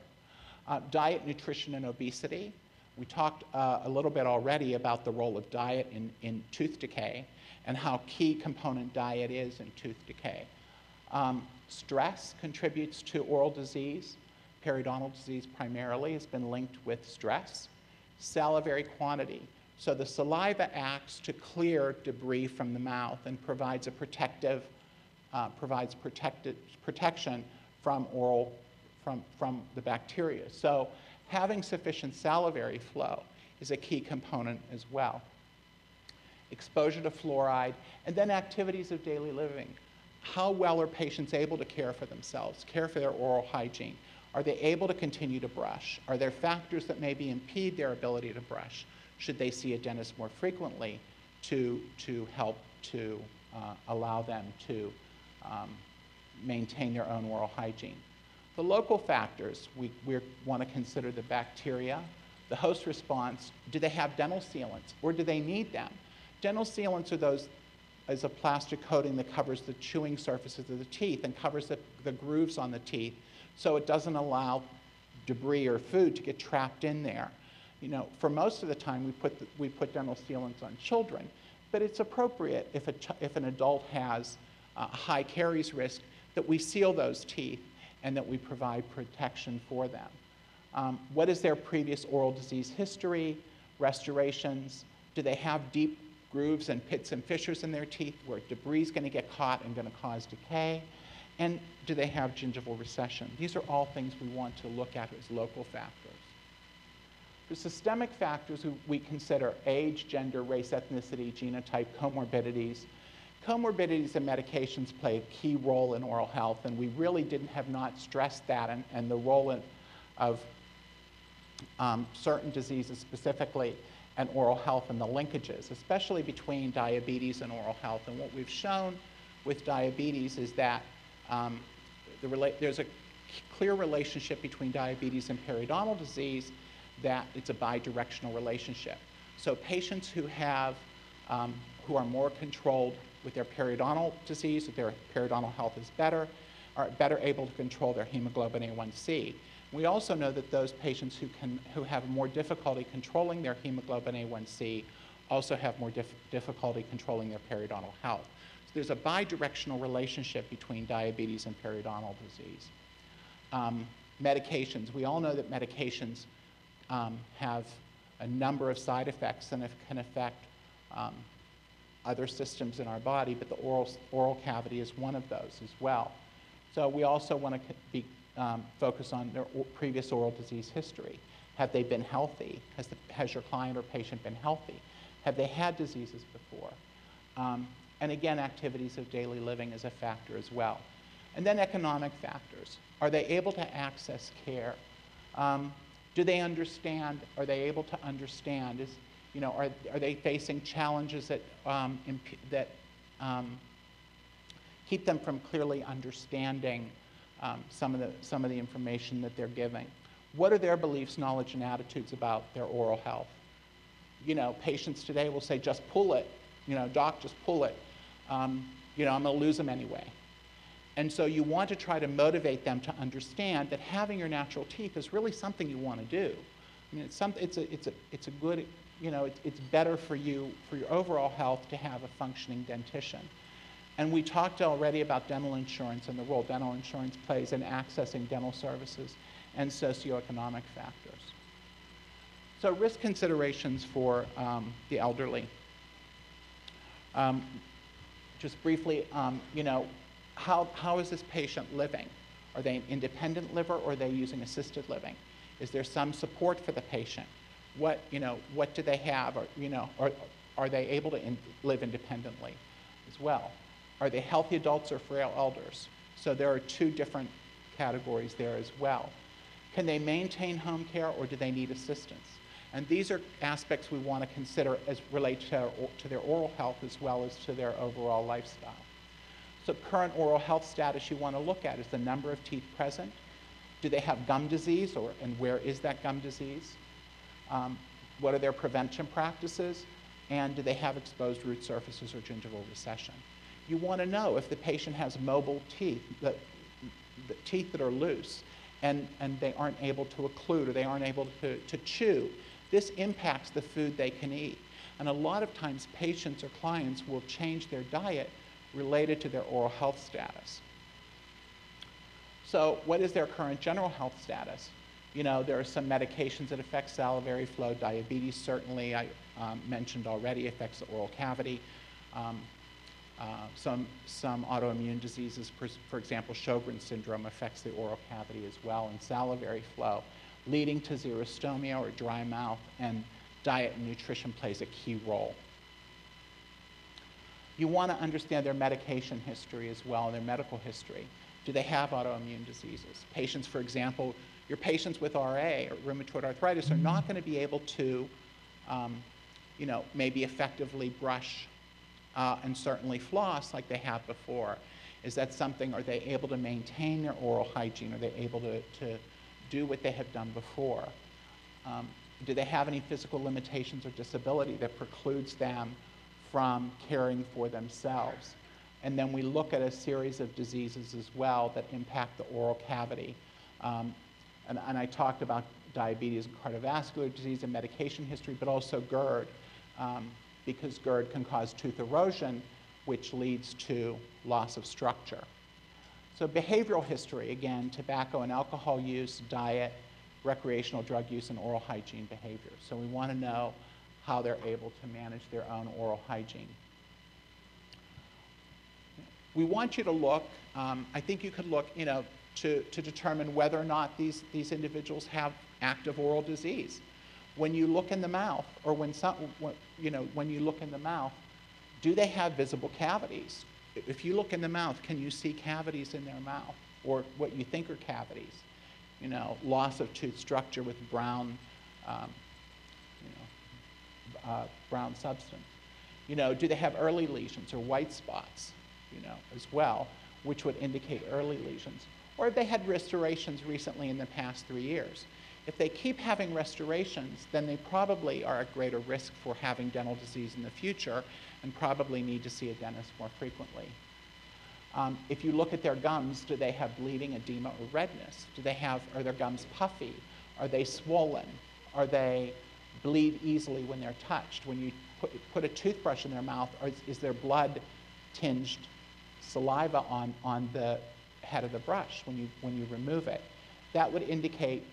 diet, nutrition, and obesity. We talked a little bit already about the role of diet in tooth decay and how key component diet is in tooth decay. Stress contributes to oral disease. Periodontal disease primarily has been linked with stress. Salivary quantity. So the saliva acts to clear debris from the mouth and provides protection from the bacteria. So having sufficient salivary flow is a key component as well. Exposure to fluoride, and then activities of daily living. How well are patients able to care for themselves, care for their oral hygiene? Are they able to continue to brush? Are there factors that maybe impede their ability to brush? Should they see a dentist more frequently to help to allow them to maintain their own oral hygiene? The local factors, we want to consider the bacteria, the host response. Do they have dental sealants, or do they need them? Dental sealants is a plastic coating that covers the chewing surfaces of the teeth and covers the grooves on the teeth, so it doesn't allow debris or food to get trapped in there. For most of the time, we put dental sealants on children, but it's appropriate if an adult has high caries risk, that we seal those teeth and that we provide protection for them. What is their previous oral disease history, restorations? Do they have deep grooves and pits and fissures in their teeth where debris is going to get caught and going to cause decay? And do they have gingival recession? These are all things we want to look at as local factors. For systemic factors, we consider age, gender, race, ethnicity, genotype, comorbidities. Comorbidities and medications play a key role in oral health, and we really have not stressed that and the role of certain diseases specifically and oral health and the linkages, especially between diabetes and oral health. And what we've shown with diabetes is that there's a clear relationship between diabetes and periodontal disease, that it's a bidirectional relationship. So patients who are more controlled with their periodontal disease, if their periodontal health is better, are better able to control their hemoglobin A1C. We also know that those patients who have more difficulty controlling their hemoglobin A1C also have more difficulty controlling their periodontal health. So there's a bidirectional relationship between diabetes and periodontal disease. Medications. We all know that medications have a number of side effects and can affect other systems in our body, but the oral cavity is one of those as well. So we also want to focus on their previous oral disease history. Have they been healthy? Has your client or patient been healthy? Have they had diseases before? And again, activities of daily living is a factor as well. And then economic factors. Are they able to access care? Do they understand? Are they able to understand? Are they facing challenges that keep them from clearly understanding some of the information that they're giving? What are their beliefs, knowledge, and attitudes about their oral health? Patients today will say, just pull it. Doc, just pull it. I'm going to lose them anyway. And so you want to try to motivate them to understand that having your natural teeth is really something you want to do. I mean, it's a good, it's better for you, for your overall health, to have a functioning dentition. And we talked already about dental insurance and the role dental insurance plays in accessing dental services and socioeconomic factors. So risk considerations for the elderly. Just briefly, how is this patient living? Are they an independent liver, or are they using assisted living? Is there some support for the patient? What do they have? Or are they able to live independently as well? Are they healthy adults or frail elders? So there are two different categories there as well. Can they maintain home care, or do they need assistance? And these are aspects we want to consider as relate to their oral health as well as to their overall lifestyle. So current oral health status you want to look at is the number of teeth present. Do they have gum disease, and where is that gum disease? What are their prevention practices? And do they have exposed root surfaces or gingival recession? You want to know if the patient has mobile teeth, the teeth that are loose, and they aren't able to occlude, or they aren't able to chew. This impacts the food they can eat. And a lot of times patients or clients will change their diet related to their oral health status. So what is their current general health status? There are some medications that affect salivary flow. Diabetes, certainly, I mentioned already, affects the oral cavity. Some autoimmune diseases, for example, Sjogren's syndrome, affects the oral cavity as well, and salivary flow, leading to xerostomia or dry mouth, and diet and nutrition plays a key role. You want to understand their medication history as well, their medical history. Do they have autoimmune diseases? Patients, for example, your patients with RA or rheumatoid arthritis are not going to be able to, maybe effectively brush and certainly floss like they have before. Is that something? Are they able to maintain their oral hygiene? Are they able to do what they have done before? Do they have any physical limitations or disability that precludes them from caring for themselves? And then we look at a series of diseases as well that impact the oral cavity. And I talked about diabetes and cardiovascular disease and medication history, but also GERD, because GERD can cause tooth erosion which leads to loss of structure. So behavioral history, again, tobacco and alcohol use, diet, recreational drug use, and oral hygiene behaviors. So we want to know how they're able to manage their own oral hygiene. We want you to look, I think you could look, to determine whether or not these individuals have active oral disease. When you look in the mouth, or when you look in the mouth, do they have visible cavities? If you look in the mouth, can you see cavities in their mouth, or what you think are cavities? Loss of tooth structure with brown, brown substance. Do they have early lesions or white spots, as well, which would indicate early lesions? Or have they had restorations recently in the past 3 years? If they keep having restorations, then they probably are at greater risk for having dental disease in the future and probably need to see a dentist more frequently. If you look at their gums, do they have bleeding, edema, or redness? Are their gums puffy? Are they swollen? Are they bleed easily when they're touched? When you put a toothbrush in their mouth, is there blood-tinged saliva on the head of the brush when you remove it? That would indicate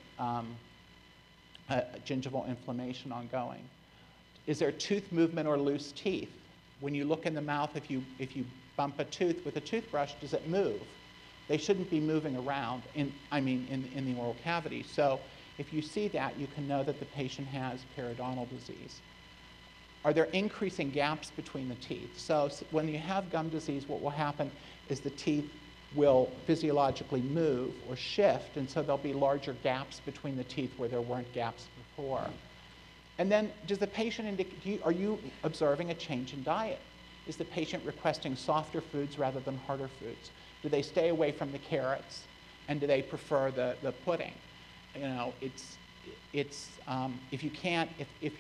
gingival inflammation ongoing. Is there tooth movement or loose teeth? When you look in the mouth, if you bump a tooth with a toothbrush, does it move? They shouldn't be moving around in the oral cavity. So if you see that, you can know that the patient has periodontal disease. Are there increasing gaps between the teeth? So when you have gum disease, what will happen is the teeth will physiologically move or shift, and so there'll be larger gaps between the teeth where there weren't gaps before. And then does the patient are you observing a change in diet? Is the patient requesting softer foods rather than harder foods? Do they stay away from the carrots, and do they prefer the pudding? If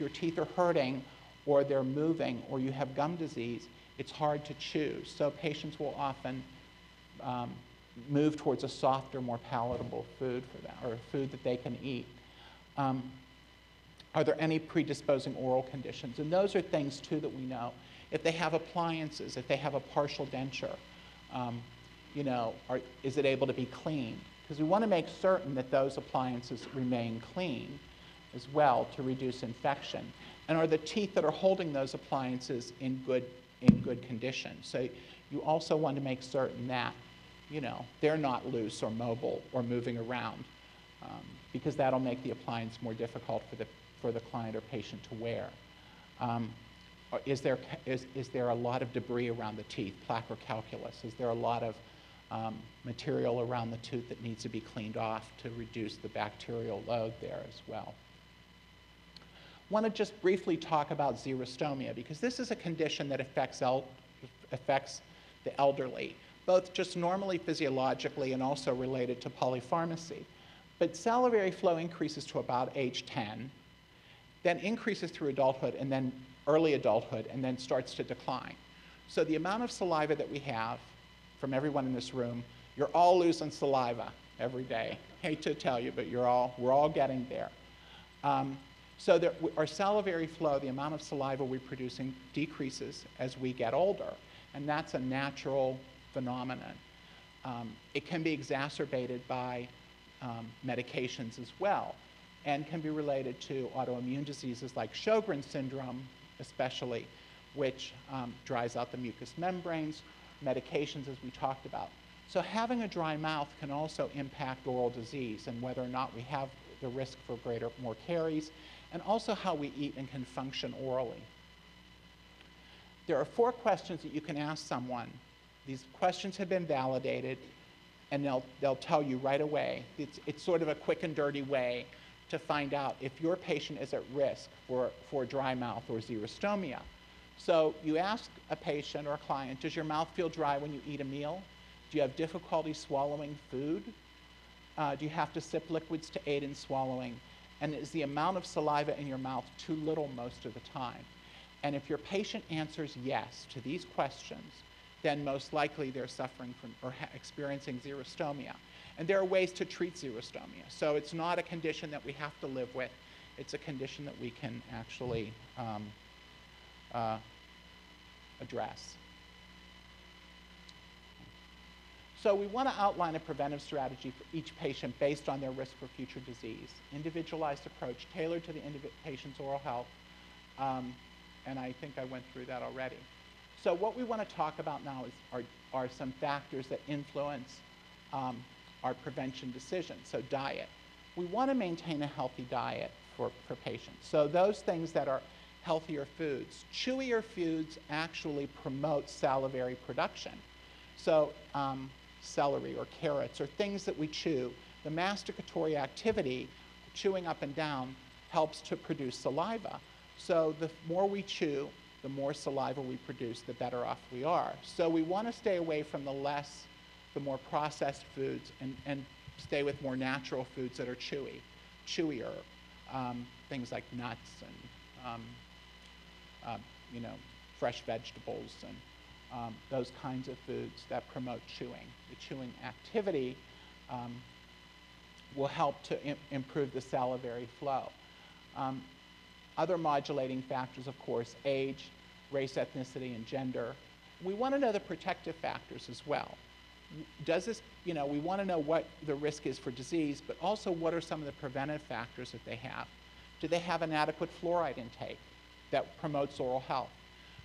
your teeth are hurting or they're moving or you have gum disease, it's hard to chew. So patients will often move towards a softer, more palatable food for them, or food that they can eat. Are there any predisposing oral conditions? And those are things, too, that we know. If they have appliances, if they have a partial denture, is it able to be cleaned? Because we want to make certain that those appliances remain clean as well to reduce infection. And are the teeth that are holding those appliances in good condition? So you also want to make certain that, they're not loose or mobile or moving around, because that'll make the appliance more difficult for the client or patient to wear. Is there a lot of debris around the teeth, plaque or calculus? Is there a lot of material around the tooth that needs to be cleaned off to reduce the bacterial load there as well? I want to just briefly talk about xerostomia, because this is a condition that affects the elderly, both just normally physiologically and also related to polypharmacy. But salivary flow increases to about age 10, then increases through adulthood and then early adulthood, and then starts to decline. So the amount of saliva that we have from everyone in this room, you're all losing saliva every day. Hate to tell you, but we're all getting there. So our salivary flow, the amount of saliva we're producing, decreases as we get older, and that's a natural phenomenon. It can be exacerbated by medications as well, and can be related to autoimmune diseases like Sjogren's syndrome, especially, which dries out the mucous membranes, medications as we talked about. So having a dry mouth can also impact oral disease and whether or not we have the risk for more caries, and also how we eat and can function orally. There are 4 questions that you can ask someone. These questions have been validated, and they'll tell you right away. It's sort of a quick and dirty way to find out if your patient is at risk for dry mouth or xerostomia. So you ask a patient or a client, does your mouth feel dry when you eat a meal? Do you have difficulty swallowing food? Do you have to sip liquids to aid in swallowing? And is the amount of saliva in your mouth too little most of the time? And if your patient answers yes to these questions, then most likely they're suffering from or experiencing xerostomia. And there are ways to treat xerostomia. So it's not a condition that we have to live with. It's a condition that we can actually address. So we want to outline a preventive strategy for each patient based on their risk for future disease. Individualized approach tailored to the patient's oral health. And I think I went through that already. So what we want to talk about now are some factors that influence our prevention decisions. So diet. We want to maintain a healthy diet for patients. So those things that are healthier foods. Chewier foods actually promote salivary production. So celery or carrots or things that we chew, the masticatory activity, chewing up and down, helps to produce saliva. So the more we chew, the more saliva we produce, the better off we are. So we want to stay away from the more processed foods and stay with more natural foods that are chewier, things like nuts and fresh vegetables and those kinds of foods that promote chewing. The chewing activity will help to improve the salivary flow. Other modulating factors, of course, age, race, ethnicity, and gender. We want to know the protective factors as well. Does this, we want to know what the risk is for disease, but also what are some of the preventive factors that they have? Do they have an adequate fluoride intake that promotes oral health?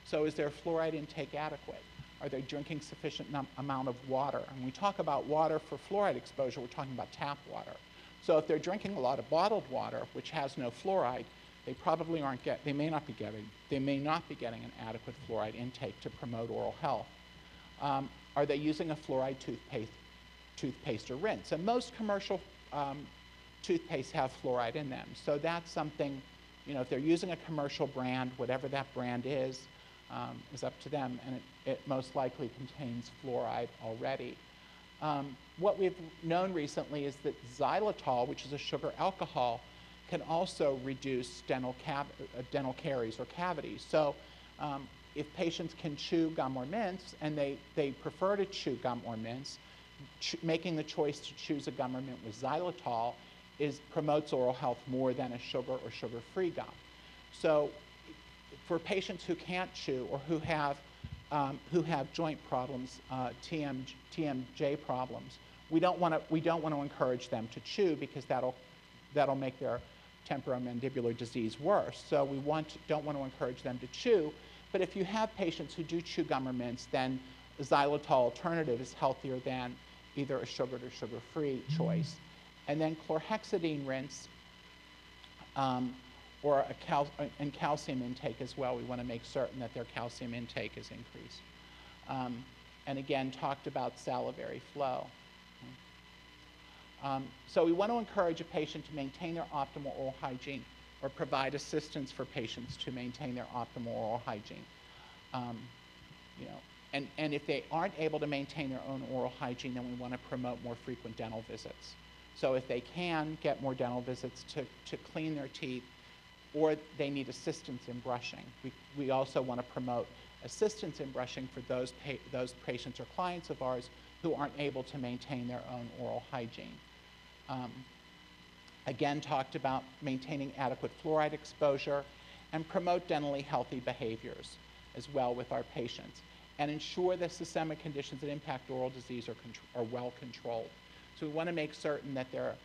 So is their fluoride intake adequate? Are they drinking sufficient amount of water? And when we talk about water for fluoride exposure, we're talking about tap water. So if they're drinking a lot of bottled water, which has no fluoride, they probably they may not be getting an adequate fluoride intake to promote oral health. Are they using a fluoride toothpaste or rinse? And most commercial toothpastes have fluoride in them. So that's something, if they're using a commercial brand, whatever that brand is up to them, and it most likely contains fluoride already. What we've known recently is that xylitol, which is a sugar alcohol, can also reduce dental caries or cavities. So if patients can chew gum or mints, and they prefer to chew gum or mints, making the choice to choose a gum or mint with xylitol promotes oral health more than a sugar or sugar-free gum. So for patients who can't chew or who have joint problems, TMJ problems, we don't want to encourage them to chew because that'll make their temporomandibular disease worse. So we don't want to encourage them to chew. But if you have patients who do chew gum or mints, then the xylitol alternative is healthier than either a sugared or sugar-free choice. And then chlorhexidine rinse and calcium intake as well. We want to make certain that their calcium intake is increased. And again, talked about salivary flow. So we want to encourage a patient to maintain their optimal oral hygiene or provide assistance for patients to maintain their optimal oral hygiene. And if they aren't able to maintain their own oral hygiene, then we want to promote more frequent dental visits. So if they can get more dental visits to clean their teeth, or they need assistance in brushing, we also want to promote assistance in brushing for those patients or clients of ours who aren't able to maintain their own oral hygiene. Again, talked about maintaining adequate fluoride exposure and promote dentally healthy behaviors as well with our patients, and ensure that systemic conditions that impact oral disease are well controlled. So we want to make certain that their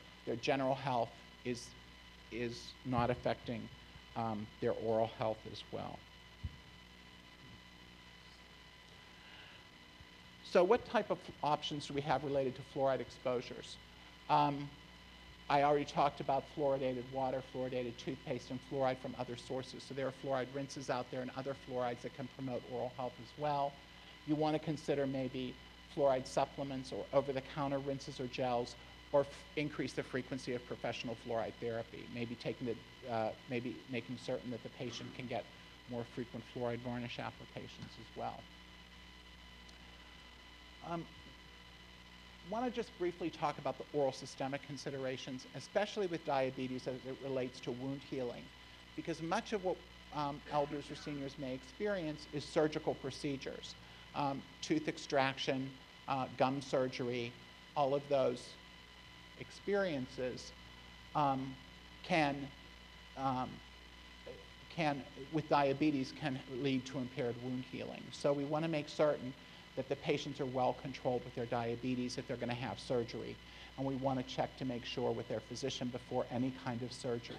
general health is not affecting their oral health as well. So what type of options do we have related to fluoride exposures? I already talked about fluoridated water, fluoridated toothpaste, and fluoride from other sources. So there are fluoride rinses out there and other fluorides that can promote oral health as well. You want to consider maybe fluoride supplements or over-the-counter rinses or gels, or increase the frequency of professional fluoride therapy. Maybe making certain that the patient can get more frequent fluoride varnish applications as well. Want to just briefly talk about the oral systemic considerations, especially with diabetes as it relates to wound healing, because much of what elders or seniors may experience is surgical procedures, tooth extraction, gum surgery. All of those experiences with diabetes can lead to impaired wound healing. So we want to make certain that the patients are well controlled with their diabetes if they're going to have surgery. And we want to check to make sure with their physician before any kind of surgery.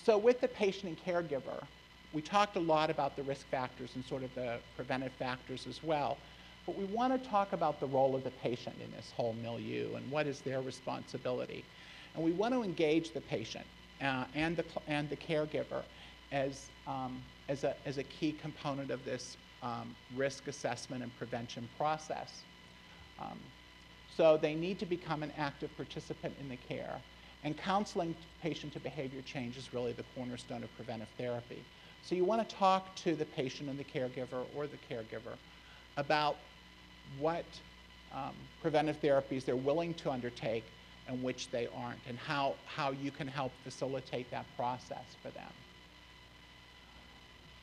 So with the patient and caregiver, we talked a lot about the risk factors and sort of the preventive factors as well. But we want to talk about the role of the patient in this whole milieu and what is their responsibility. And we want to engage the patient and the caregiver as a key component of this risk assessment and prevention process. So they need to become an active participant in the care. And counseling patient to behavior change is really the cornerstone of preventive therapy. So you want to talk to the patient and the caregiver or the caregiver about what preventive therapies they're willing to undertake and which they aren't, and how you can help facilitate that process for them.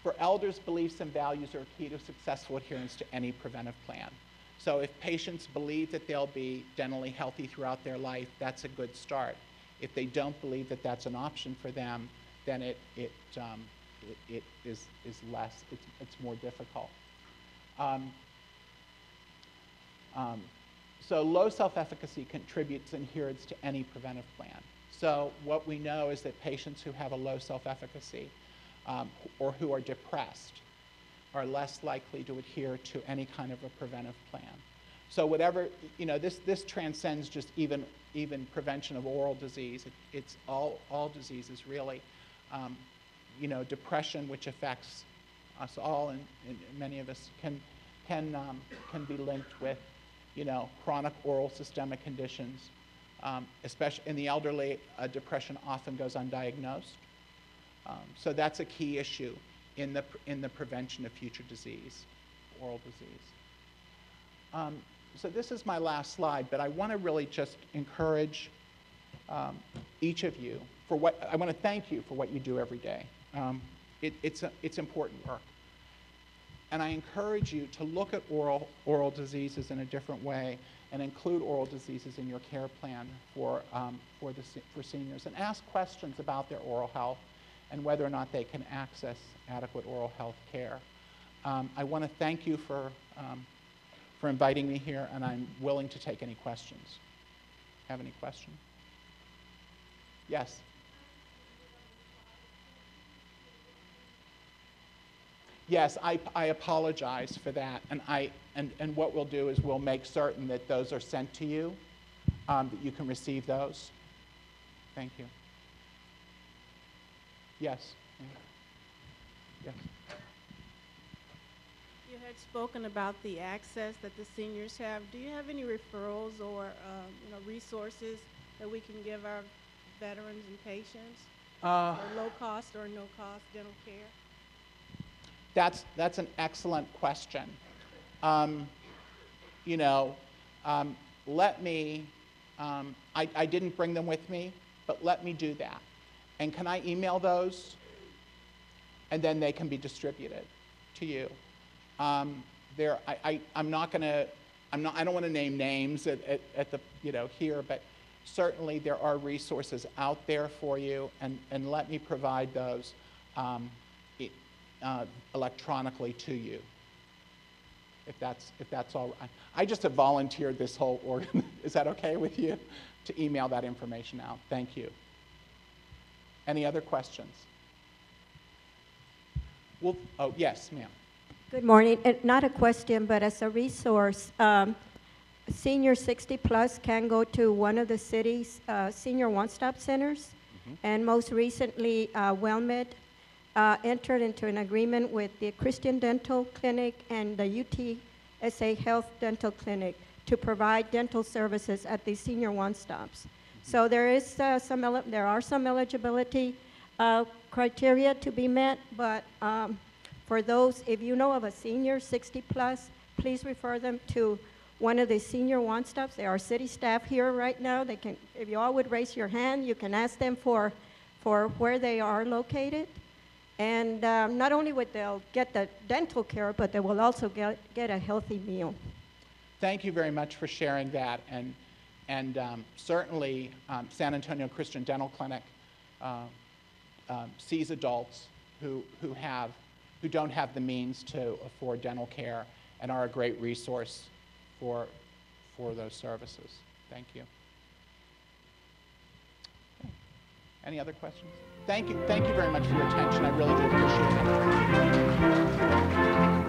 For elders, beliefs and values are key to successful adherence to any preventive plan. So if patients believe that they'll be dentally healthy throughout their life, that's a good start. If they don't believe that that's an option for them, then it is less, it's more difficult. So low self-efficacy contributes adherence to any preventive plan. So what we know is that patients who have a low self-efficacy or who are depressed are less likely to adhere to any kind of a preventive plan. So whatever, you know, this transcends just even prevention of oral disease. It's all diseases really. You know, depression, which affects us all, and many of us can be linked with, you know, chronic oral systemic conditions. Especially in the elderly, depression often goes undiagnosed. So that's a key issue in the prevention of future disease, oral disease. So this is my last slide, but I want to really just encourage each of you for what, I want to thank you for what you do every day. It's important work. And I encourage you to look at oral diseases in a different way and include oral diseases in your care plan for seniors, and ask questions about their oral health and whether or not they can access adequate oral health care. I want to thank you for inviting me here, and I'm willing to take any questions. Have any questions? Yes? Yes, I apologize for that, and what we'll do is we'll make certain that those are sent to you, that you can receive those. Thank you. Yes. Yes. You had spoken about the access that the seniors have. Do you have any referrals or resources that we can give our veterans and patients for low cost or no cost dental care? That's an excellent question. Let me, I didn't bring them with me, but let me do that. And can I email those? And then they can be distributed to you. I don't want to name names at the, here, but certainly there are resources out there for you, and let me provide those electronically to you, if that's all right. I just have volunteered this whole organ. Is that okay with you to email that information out? Thank you. Any other questions? Well, oh yes, ma'am. Good morning. Not a question, but as a resource, senior 60 plus can go to one of the city's senior one-stop centers, and most recently, WellMed entered into an agreement with the Christian Dental Clinic and the UTHSCSA Health Dental Clinic to provide dental services at the senior one-stops. So there are some eligibility criteria to be met, but for those, if you know of a senior 60 plus, please refer them to one of the senior one-stops. There are city staff here right now. They can, if you all would raise your hand, you can ask them for where they are located. And not only would they'll get the dental care, but they will also get a healthy meal. Thank you very much for sharing that. And certainly, San Antonio Christian Dental Clinic sees adults who have who don't have the means to afford dental care and are a great resource for those services. Thank you. Okay. Any other questions? Thank you very much for your attention. I really do appreciate it.